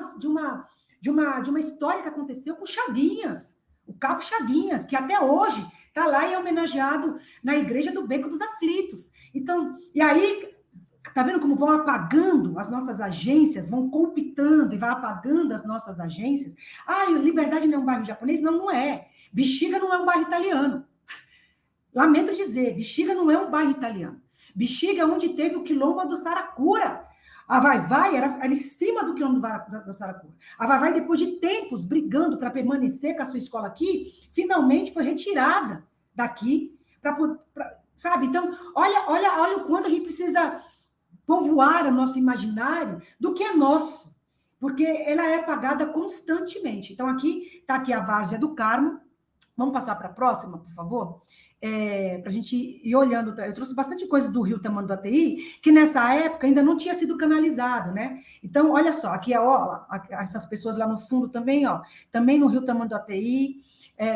história que aconteceu com Chaguinhas, o Cabo Chaguinhas, que até hoje está lá e é homenageado na Igreja do Beco dos Aflitos. Então, e aí... Está vendo como vão apagando as nossas agências, vão cooptando e vai apagando as nossas agências? Liberdade não é um bairro japonês? Não, não é. Bexiga não é um bairro italiano. Lamento dizer, Bexiga não é um bairro italiano. Bexiga é onde teve o quilombo do Saracura. A Vai-Vai era em cima do quilombo do Saracura. A Vai-Vai, depois de tempos brigando para permanecer com a sua escola aqui, finalmente foi retirada daqui. Sabe? Então, olha o quanto a gente precisa... povoar o nosso imaginário do que é nosso, porque ela é apagada constantemente. Então, está aqui a Várzea do Carmo. Vamos passar para a próxima, por favor? Para a gente ir olhando. Eu trouxe bastante coisa do Rio Tamanduateí, que nessa época ainda não tinha sido canalizado, né? Então, olha só, aqui essas pessoas lá no fundo também, ó, também no Rio Tamanduateí,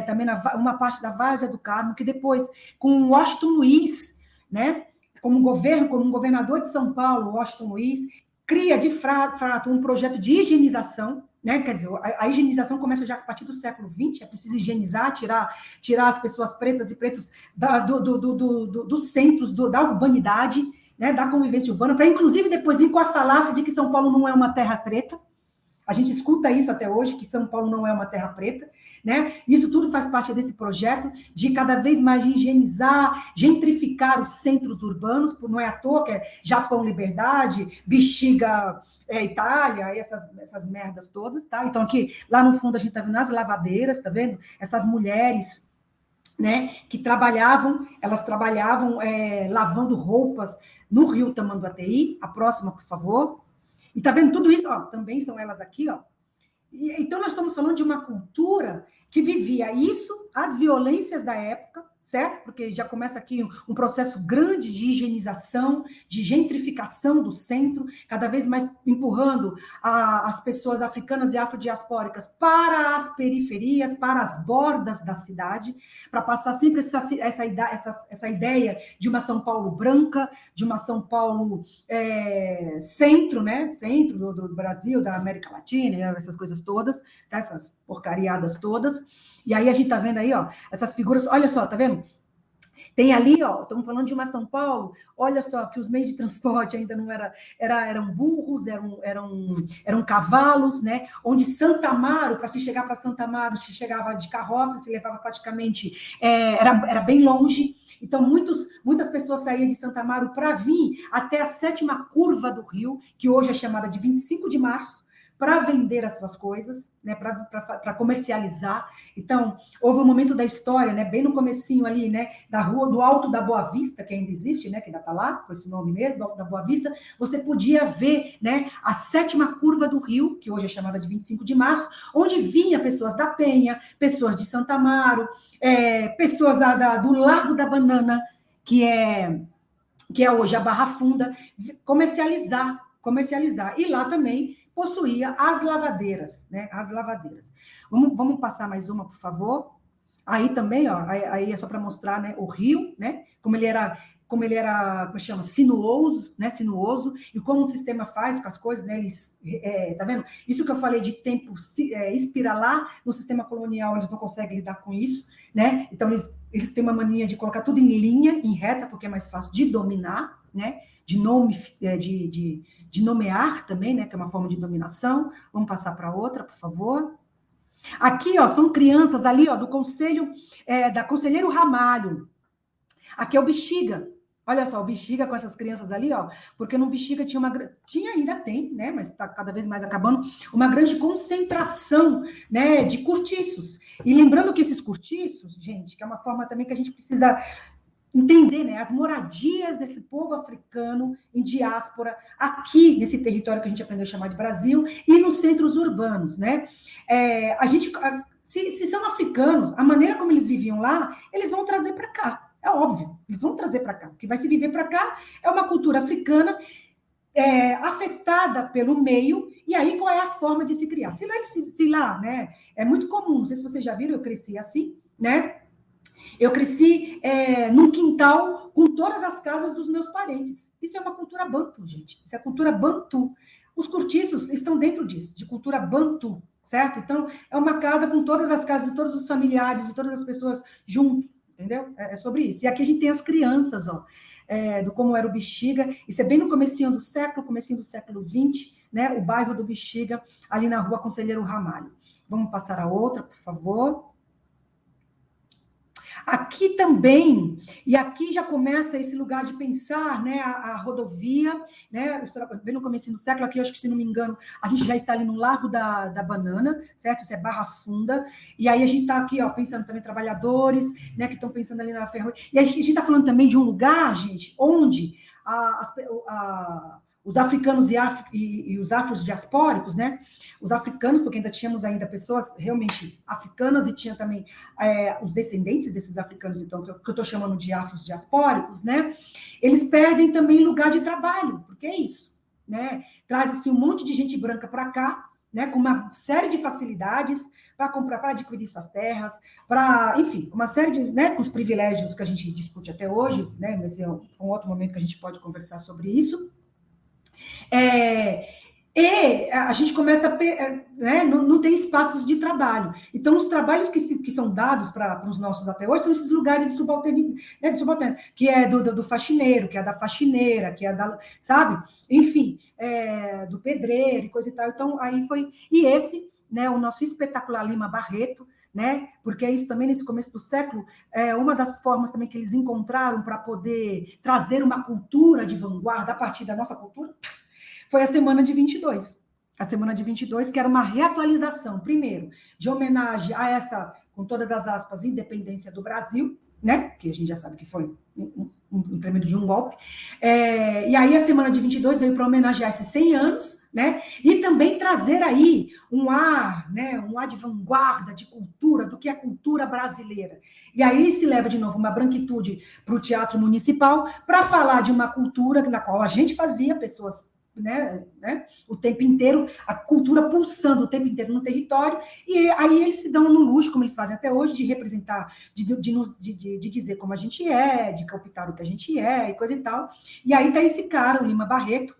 também uma parte da Várzea do Carmo, que depois, com Washington Luiz, né? Como um governador de São Paulo, Washington Luiz, cria de fato um projeto de higienização, né? Quer dizer, a higienização começa já a partir do século XX, é preciso higienizar, tirar as pessoas pretas e pretos dos centros da urbanidade, né? Da convivência urbana, para inclusive depois ir com a falácia de que São Paulo não é uma terra preta. A gente escuta isso até hoje, que São Paulo não é uma terra preta, né? Isso tudo faz parte desse projeto de cada vez mais higienizar, gentrificar os centros urbanos, não é à toa que é Japão Liberdade, Bexiga Itália, e essas merdas todas, tá? Então aqui, lá no fundo a gente tá vendo as lavadeiras, tá vendo? Essas mulheres, né, que elas trabalhavam lavando roupas no Rio Tamanduateí. A próxima, por favor. E tá vendo tudo isso? Ó, também são elas aqui, ó. Então, nós estamos falando de uma cultura que vivia isso, as violências da época, certo? Porque já começa aqui um processo grande de higienização, de gentrificação do centro, cada vez mais empurrando as pessoas africanas e afrodiaspóricas para as periferias, para as bordas da cidade, para passar sempre essa ideia de uma São Paulo branca, de uma São Paulo centro, né? Centro do Brasil, da América Latina, essas coisas todas, tá? Essas porcariadas todas. E aí a gente tá vendo aí, ó, essas figuras, olha só, tá vendo? Tem ali, ó, estamos falando de uma São Paulo, olha só, que os meios de transporte ainda não eram burros, eram cavalos, né? Onde Santa Amaro, para se chegar para Santa Amaro, se chegava de carroça, se levava praticamente, era bem longe. Então, muitas pessoas saíam de Santa Amaro para vir até a 7ª curva do Rio, que hoje é chamada de 25 de março, para vender as suas coisas, né, para comercializar. Então, houve um momento da história, né, bem no comecinho ali, né, da rua do Alto da Boa Vista, que ainda existe, né, que ainda está lá, com esse nome mesmo, Alto da Boa Vista, você podia ver, né, a 7ª curva do Rio, que hoje é chamada de 25 de março, onde vinha pessoas da Penha, pessoas de Santa Amaro, pessoas do Largo da Banana, que é hoje a Barra Funda, comercializar. E lá também possuía as lavadeiras, né? As lavadeiras. Vamos passar mais uma, por favor. Aí também, ó, aí é só para mostrar, né, o rio, né? Como ele era, como chama? Sinuoso, né? Sinuoso, e como o sistema faz com as coisas, né? Eles, tá vendo? Isso que eu falei de tempo espiralar, no sistema colonial eles não conseguem lidar com isso, né? Então eles têm uma mania de colocar tudo em linha, em reta, porque é mais fácil de dominar, né? De nomear também, né? Que é uma forma de dominação. Vamos passar para outra, por favor. Aqui, ó, são crianças ali, ó, do conselho, da Conselheiro Ramalho. Aqui é o Bexiga. Olha só, o Bexiga com essas crianças ali, ó, porque no Bexiga ainda tem, né, mas está cada vez mais acabando, uma grande concentração, né, de cortiços. E lembrando que esses cortiços, gente, que é uma forma também que a gente precisa entender, né, as moradias desse povo africano em diáspora, aqui nesse território que a gente aprendeu a chamar de Brasil, e nos centros urbanos, né? Se são africanos, a maneira como eles viviam lá, eles vão trazer para cá. É óbvio, eles vão trazer para cá. O que vai se viver para cá é uma cultura africana afetada pelo meio, e aí qual é a forma de se criar? Se lá, né? É muito comum, não sei se vocês já viram, eu cresci assim, né? Eu cresci num quintal com todas as casas dos meus parentes. Isso é uma cultura bantu, gente. Isso é cultura bantu. Os cortiços estão dentro disso, de cultura bantu, certo? Então, é uma casa com todas as casas de todos os familiares, de todas as pessoas junto, entendeu? É sobre isso. E aqui a gente tem as crianças, ó, do como era o Bexiga. Isso é bem no comecinho do século XX, né? O bairro do Bexiga, ali na rua Conselheiro Ramalho. Vamos passar a outra, por favor. Aqui também, e aqui já começa esse lugar de pensar, né, a rodovia, né, bem no começo do século, aqui eu acho que, se não me engano, a gente já está ali no Largo da Banana, certo? Isso é Barra Funda, e aí a gente está aqui, ó, pensando também em trabalhadores, né, que estão pensando ali na ferrovia, e a gente está falando também de um lugar, gente, onde os africanos e os afrodiaspóricos, né? Os africanos, porque ainda tínhamos pessoas realmente africanas e tinha também os descendentes desses africanos, então, que eu estou chamando de afrodiaspóricos, né? Eles perdem também lugar de trabalho, porque é isso, né? Traz-se um monte de gente branca para cá, né? Com uma série de facilidades para comprar, para adquirir suas terras, para, enfim, uma série de, né, com os privilégios que a gente discute até hoje, né? Mas é um outro momento que a gente pode conversar sobre isso. E a gente começa a, né, não tem espaços de trabalho. Então, os trabalhos que são dados para os nossos até hoje são esses lugares de subalterno, né, que é do faxineiro, que é da faxineira, que é da, sabe? Enfim, do pedreiro e coisa e tal. Então, aí foi... E esse, né, o nosso espetacular Lima Barreto, né? Porque é isso também, nesse começo do século, uma das formas também que eles encontraram para poder trazer uma cultura de vanguarda a partir da nossa cultura, foi a Semana de 22. A Semana de 22, que era uma reatualização, primeiro, de homenagem a essa, com todas as aspas, independência do Brasil, né? Que a gente já sabe que foi um tremendo de um golpe. E aí a semana de 22 veio para homenagear esses 100 anos, né? E também trazer aí um ar, né? Um ar de vanguarda, de cultura, do que é a cultura brasileira. E aí se leva de novo uma branquitude para o Teatro Municipal para falar de uma cultura na qual a gente fazia, pessoas, né, o tempo inteiro, a cultura pulsando o tempo inteiro no território, e aí eles se dão no luxo, como eles fazem até hoje, de representar, de dizer como a gente é, de captar o que a gente é, e coisa e tal. E aí tá esse cara, o Lima Barreto,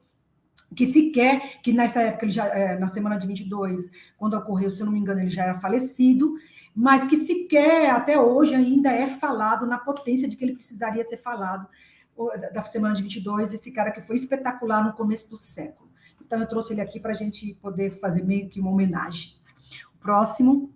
que sequer, que nessa época, ele já, na semana de 22, quando ocorreu, se eu não me engano, ele já era falecido, mas que sequer, até hoje, ainda é falado na potência de que ele precisaria ser falado, da semana de 22, esse cara que foi espetacular no começo do século. Então, eu trouxe ele aqui para a gente poder fazer meio que uma homenagem. O próximo.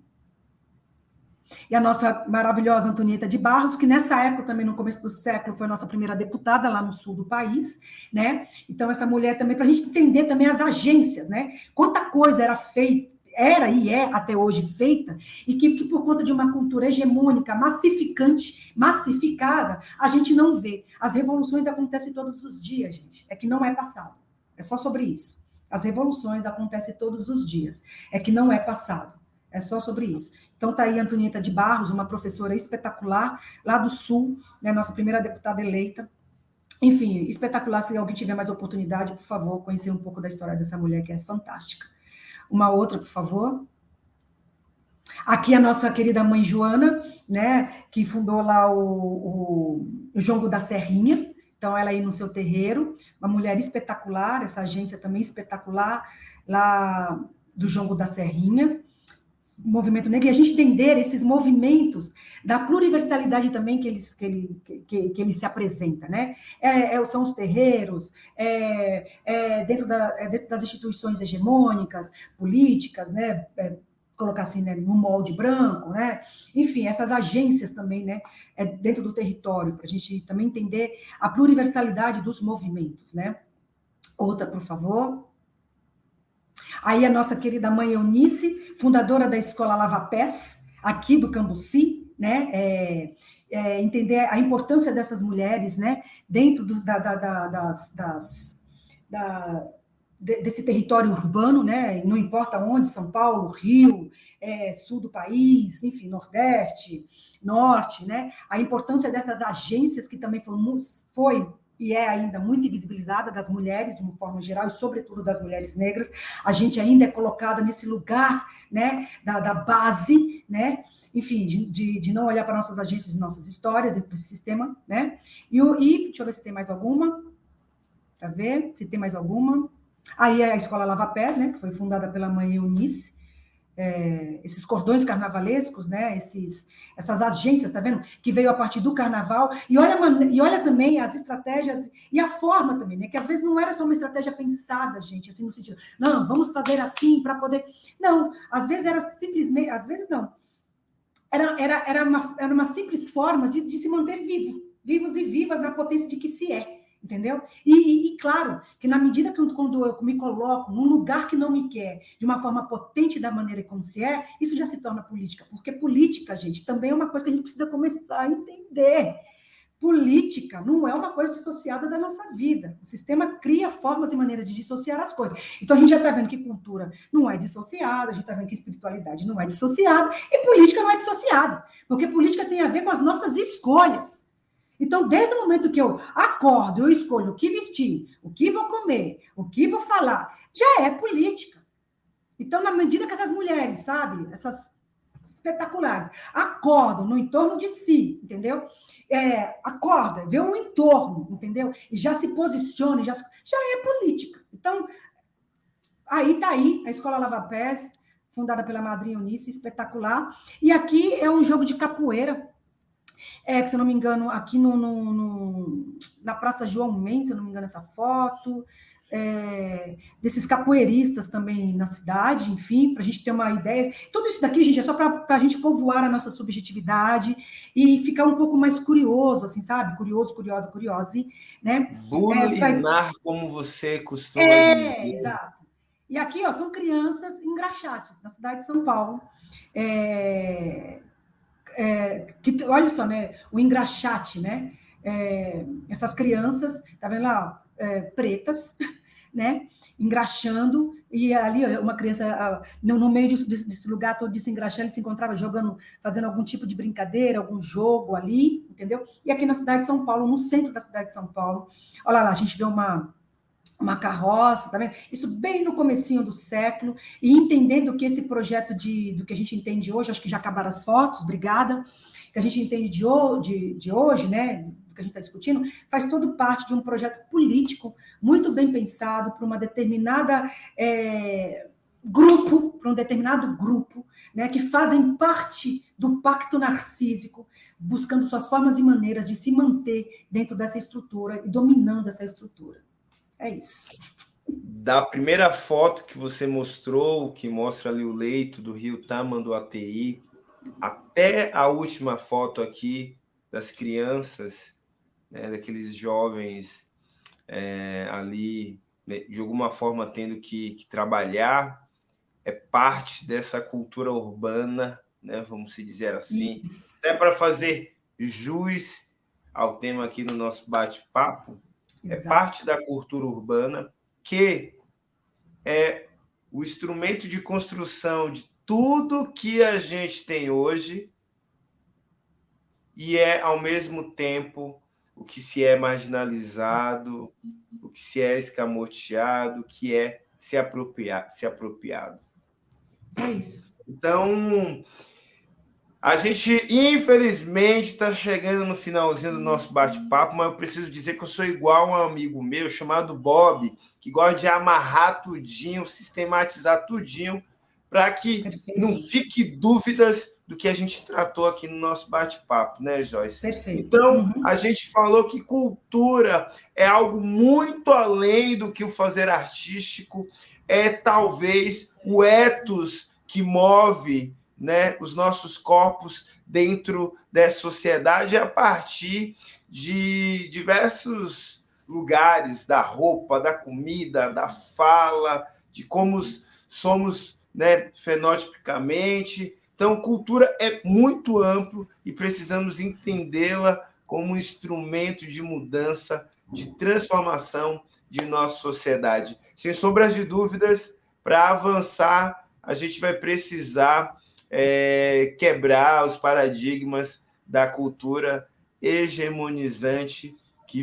E a nossa maravilhosa Antonieta de Barros, que nessa época também, no começo do século, foi a nossa primeira deputada lá no sul do país, né? Então, essa mulher também, para a gente entender também as agências, né? Quanta coisa era feita, era e é até hoje feita, e que por conta de uma cultura hegemônica, massificada, a gente não vê. As revoluções acontecem todos os dias, gente. É que não é passado. É só sobre isso. As revoluções acontecem todos os dias. É que não é passado. É só sobre isso. Então, está aí a Antonieta de Barros, uma professora espetacular, lá do Sul, né, nossa primeira deputada eleita. Enfim, espetacular. Se alguém tiver mais oportunidade, por favor, conhecer um pouco da história dessa mulher, que é fantástica. Uma outra, por favor. Aqui a nossa querida mãe Joana, né, que fundou lá o Jongo da Serrinha. Então, ela aí no seu terreiro, uma mulher espetacular, essa agência também espetacular, lá do Jongo da Serrinha, movimento negro, e a gente entender esses movimentos da pluriversalidade também que ele se apresenta, né? São os terreiros, dentro das instituições hegemônicas, políticas, né? Colocar assim, né, no molde branco, né? Enfim, essas agências também, né, dentro do território, para a gente também entender a pluriversalidade dos movimentos, né? Outra, por favor. Aí a nossa querida mãe Eunice, fundadora da Escola Lava Pés, aqui do Cambuci, né? Entender a importância dessas mulheres, né? Dentro desse território urbano, né? Não importa onde, São Paulo, Rio, sul do país, enfim, Nordeste, Norte, né? A importância dessas agências que também foi e é ainda muito invisibilizada das mulheres, de uma forma geral, e sobretudo das mulheres negras. A gente ainda é colocada nesse lugar, né, da base, né, enfim, de não olhar para nossas agências e nossas histórias dentro desse sistema, né, e deixa eu ver se tem mais alguma, para ver se tem mais alguma. Aí a Escola Lava Pés, né, que foi fundada pela mãe Eunice, esses cordões carnavalescos, né? Essas agências, tá vendo? Que veio a partir do carnaval. E olha também as estratégias e a forma também, né? Que às vezes não era só uma estratégia pensada, gente, assim, no sentido, não, vamos fazer assim para poder. Não, às vezes era simplesmente, às vezes não. Era uma simples forma de se manter vivos e vivas na potência de que se é. Entendeu? E claro, que na medida que quando eu me coloco num lugar que não me quer, de uma forma potente da maneira como se é, isso já se torna política. Porque política, gente, também é uma coisa que a gente precisa começar a entender. Política não é uma coisa dissociada da nossa vida. O sistema cria formas e maneiras de dissociar as coisas. Então, a gente já está vendo que cultura não é dissociada, a gente está vendo que espiritualidade não é dissociada, e política não é dissociada. Porque política tem a ver com as nossas escolhas. Então, desde o momento que eu acordo, eu escolho o que vestir, o que vou comer, o que vou falar, já é política. Então, na medida que essas mulheres, sabe, essas espetaculares, acordam no entorno de si, entendeu? Acorda, vê o entorno, entendeu? E já se posiciona, já é política. Então, aí a Escola Lava Pés, fundada pela madrinha Eunice, espetacular. E aqui é um jogo de capoeira, que, se eu não me engano, aqui na Praça João Mendes, se eu não me engano, essa foto, desses capoeiristas também na cidade, enfim, para a gente ter uma ideia. Tudo isso daqui, gente, é só para a gente povoar a nossa subjetividade e ficar um pouco mais curioso, assim, sabe? Curioso, curiosa, curiose, né? Bulinar, como você costuma dizer. Exato. E aqui, são crianças em Graxates, na cidade de São Paulo. olha só, né? O engraxate, né? Essas crianças, tá vendo lá? Pretas, né? Engraxando, e ali uma criança, no meio desse lugar todo de se engraxando, ele se encontrava jogando, fazendo algum tipo de brincadeira, algum jogo ali, entendeu? E aqui na cidade de São Paulo, no centro da cidade de São Paulo, olha lá, a gente vê uma carroça, tá vendo? Isso bem no comecinho do século, e entendendo que esse projeto do que a gente entende hoje, acho que já acabaram as fotos, obrigada, que a gente entende de hoje, né, do que a gente está discutindo, faz todo parte de um projeto político muito bem pensado para uma determinada para um determinado grupo, né, que fazem parte do pacto narcísico, buscando suas formas e maneiras de se manter dentro dessa estrutura e dominando essa estrutura. É isso. Da primeira foto que você mostrou, que mostra ali o leito do rio Tamanduateí, até a última foto aqui das crianças, né, daqueles jovens ali, né, de alguma forma tendo que trabalhar, é parte dessa cultura urbana, né, vamos dizer assim. Isso. Até para fazer jus ao tema aqui no nosso bate-papo, é parte da cultura urbana, que é o instrumento de construção de tudo que a gente tem hoje e é, ao mesmo tempo, o que se é marginalizado, o que se é escamoteado, o que é se apropriado. É isso. Então, a gente, infelizmente, está chegando no finalzinho do nosso bate-papo, mas eu preciso dizer que eu sou igual a um amigo meu chamado Bob, que gosta de amarrar tudinho, sistematizar tudinho, para que Perfeito. não fique dúvidas do que a gente tratou aqui no nosso bate-papo, né, Joyce? Perfeito. Então, a gente falou que cultura é algo muito além do que o fazer artístico, é talvez o ethos que move, né, os nossos corpos dentro dessa sociedade a partir de diversos lugares, da roupa, da comida, da fala, de como somos, né, fenotipicamente. Então, cultura é muito amplo e precisamos entendê-la como um instrumento de mudança, de transformação de nossa sociedade. Sem sombras de dúvidas, para avançar, a gente vai precisar quebrar os paradigmas da cultura hegemonizante que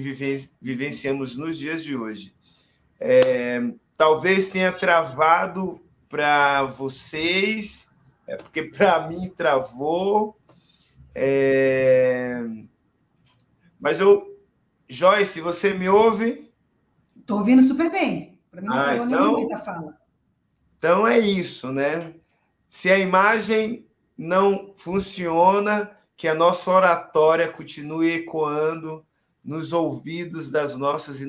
vivenciamos nos dias de hoje. Talvez tenha travado para vocês, porque para mim travou. Mas Joyce, você me ouve? Estou ouvindo super bem. Para mim não travou nenhum momento a fala. Então é isso, né? Se a imagem não funciona, que a nossa oratória continue ecoando nos ouvidos das nossas e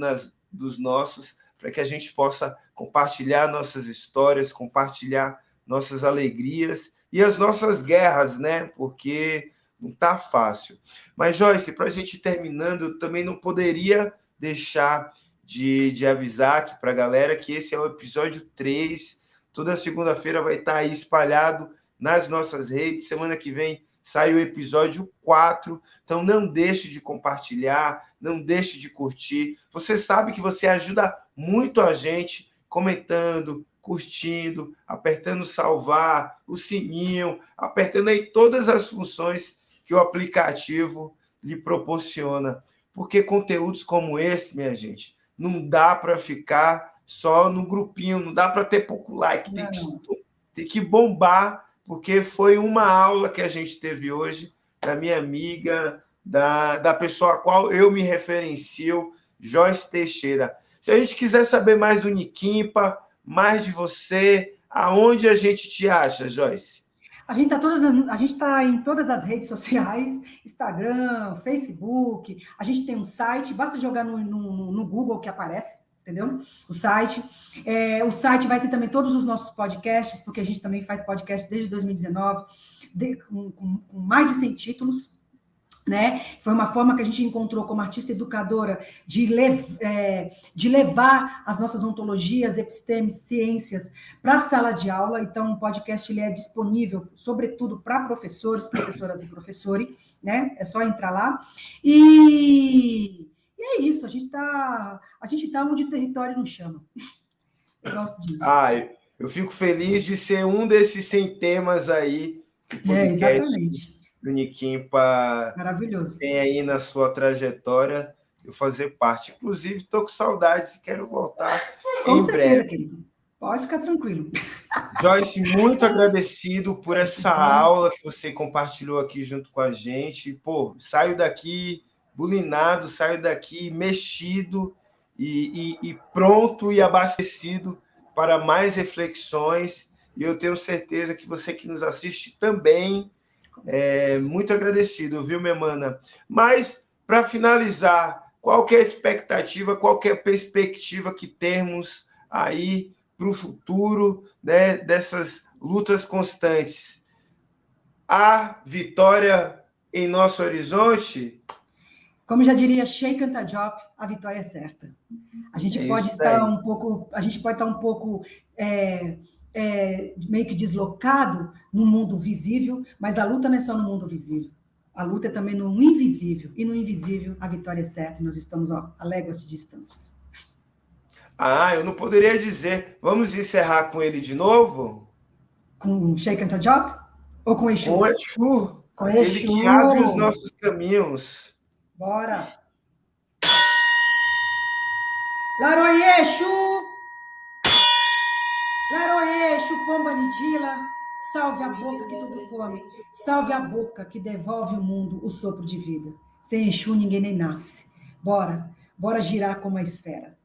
dos nossos, para que a gente possa compartilhar nossas histórias, compartilhar nossas alegrias e as nossas guerras, né? Porque não está fácil. Mas, Joyce, para a gente ir terminando, eu também não poderia deixar de avisar aqui para a galera que esse é o episódio 3. Toda segunda-feira vai estar aí espalhado nas nossas redes. Semana que vem sai o episódio 4. Então, não deixe de compartilhar, não deixe de curtir. Você sabe que você ajuda muito a gente comentando, curtindo, apertando salvar, o sininho, apertando aí todas as funções que o aplicativo lhe proporciona. Porque conteúdos como esse, minha gente, não dá para ficar só no grupinho, não dá para ter pouco like, tem que bombar, porque foi uma aula que a gente teve hoje da minha amiga, da pessoa a qual eu me referencio, Joyce Teixeira. Se a gente quiser saber mais do Niquimpa, mais de você, aonde a gente te acha, Joyce? A gente está em todas as redes sociais, Instagram, Facebook, a gente tem um site, basta jogar no Google que aparece, entendeu? O site vai ter também todos os nossos podcasts, porque a gente também faz podcast desde 2019, com mais de 100 títulos, né? Foi uma forma que a gente encontrou como artista educadora de levar as nossas ontologias, epistemes, ciências para a sala de aula. Então, o podcast ele é disponível, sobretudo, para professores, professoras e professores, né? É só entrar lá. E é isso, a gente tá onde o território nos chama. Eu gosto disso. Eu fico feliz de ser um desses 100 temas aí do podcast Exatamente. do Niquimpa Maravilhoso. tem aí na sua trajetória, eu fazer parte. Inclusive, estou com saudades e quero voltar Com em certeza, breve. querido. Pode ficar tranquilo. Joyce, muito agradecido por essa aula que você compartilhou aqui junto com a gente. Pô, saio daqui bulinado, saio daqui mexido e pronto e abastecido para mais reflexões. E eu tenho certeza que você que nos assiste também é muito agradecido, viu, minha mana? Mas, para finalizar, qual que é a expectativa, qual que é a perspectiva que temos aí para o futuro, né, dessas lutas constantes? A vitória em nosso horizonte? Como já diria Sheikh Anta Diop, a vitória é certa. A gente pode Isso estar daí. um pouco meio que deslocado no mundo visível, mas a luta não é só no mundo visível. A luta é também no invisível. E no invisível, a vitória é certa. E nós estamos a léguas de distâncias. Eu não poderia dizer. Vamos encerrar com ele de novo? Com Sheikh Anta Diop? Ou com Exu? Com Exu, Com aquele Exu. que abre os nossos caminhos. Bora! Laroie, Exu! Laroie, Exu, pomba nidila! Salve a boca que tudo come. Salve a boca que devolve ao mundo o sopro de vida. Sem Exu ninguém nem nasce. Bora, bora girar como a esfera.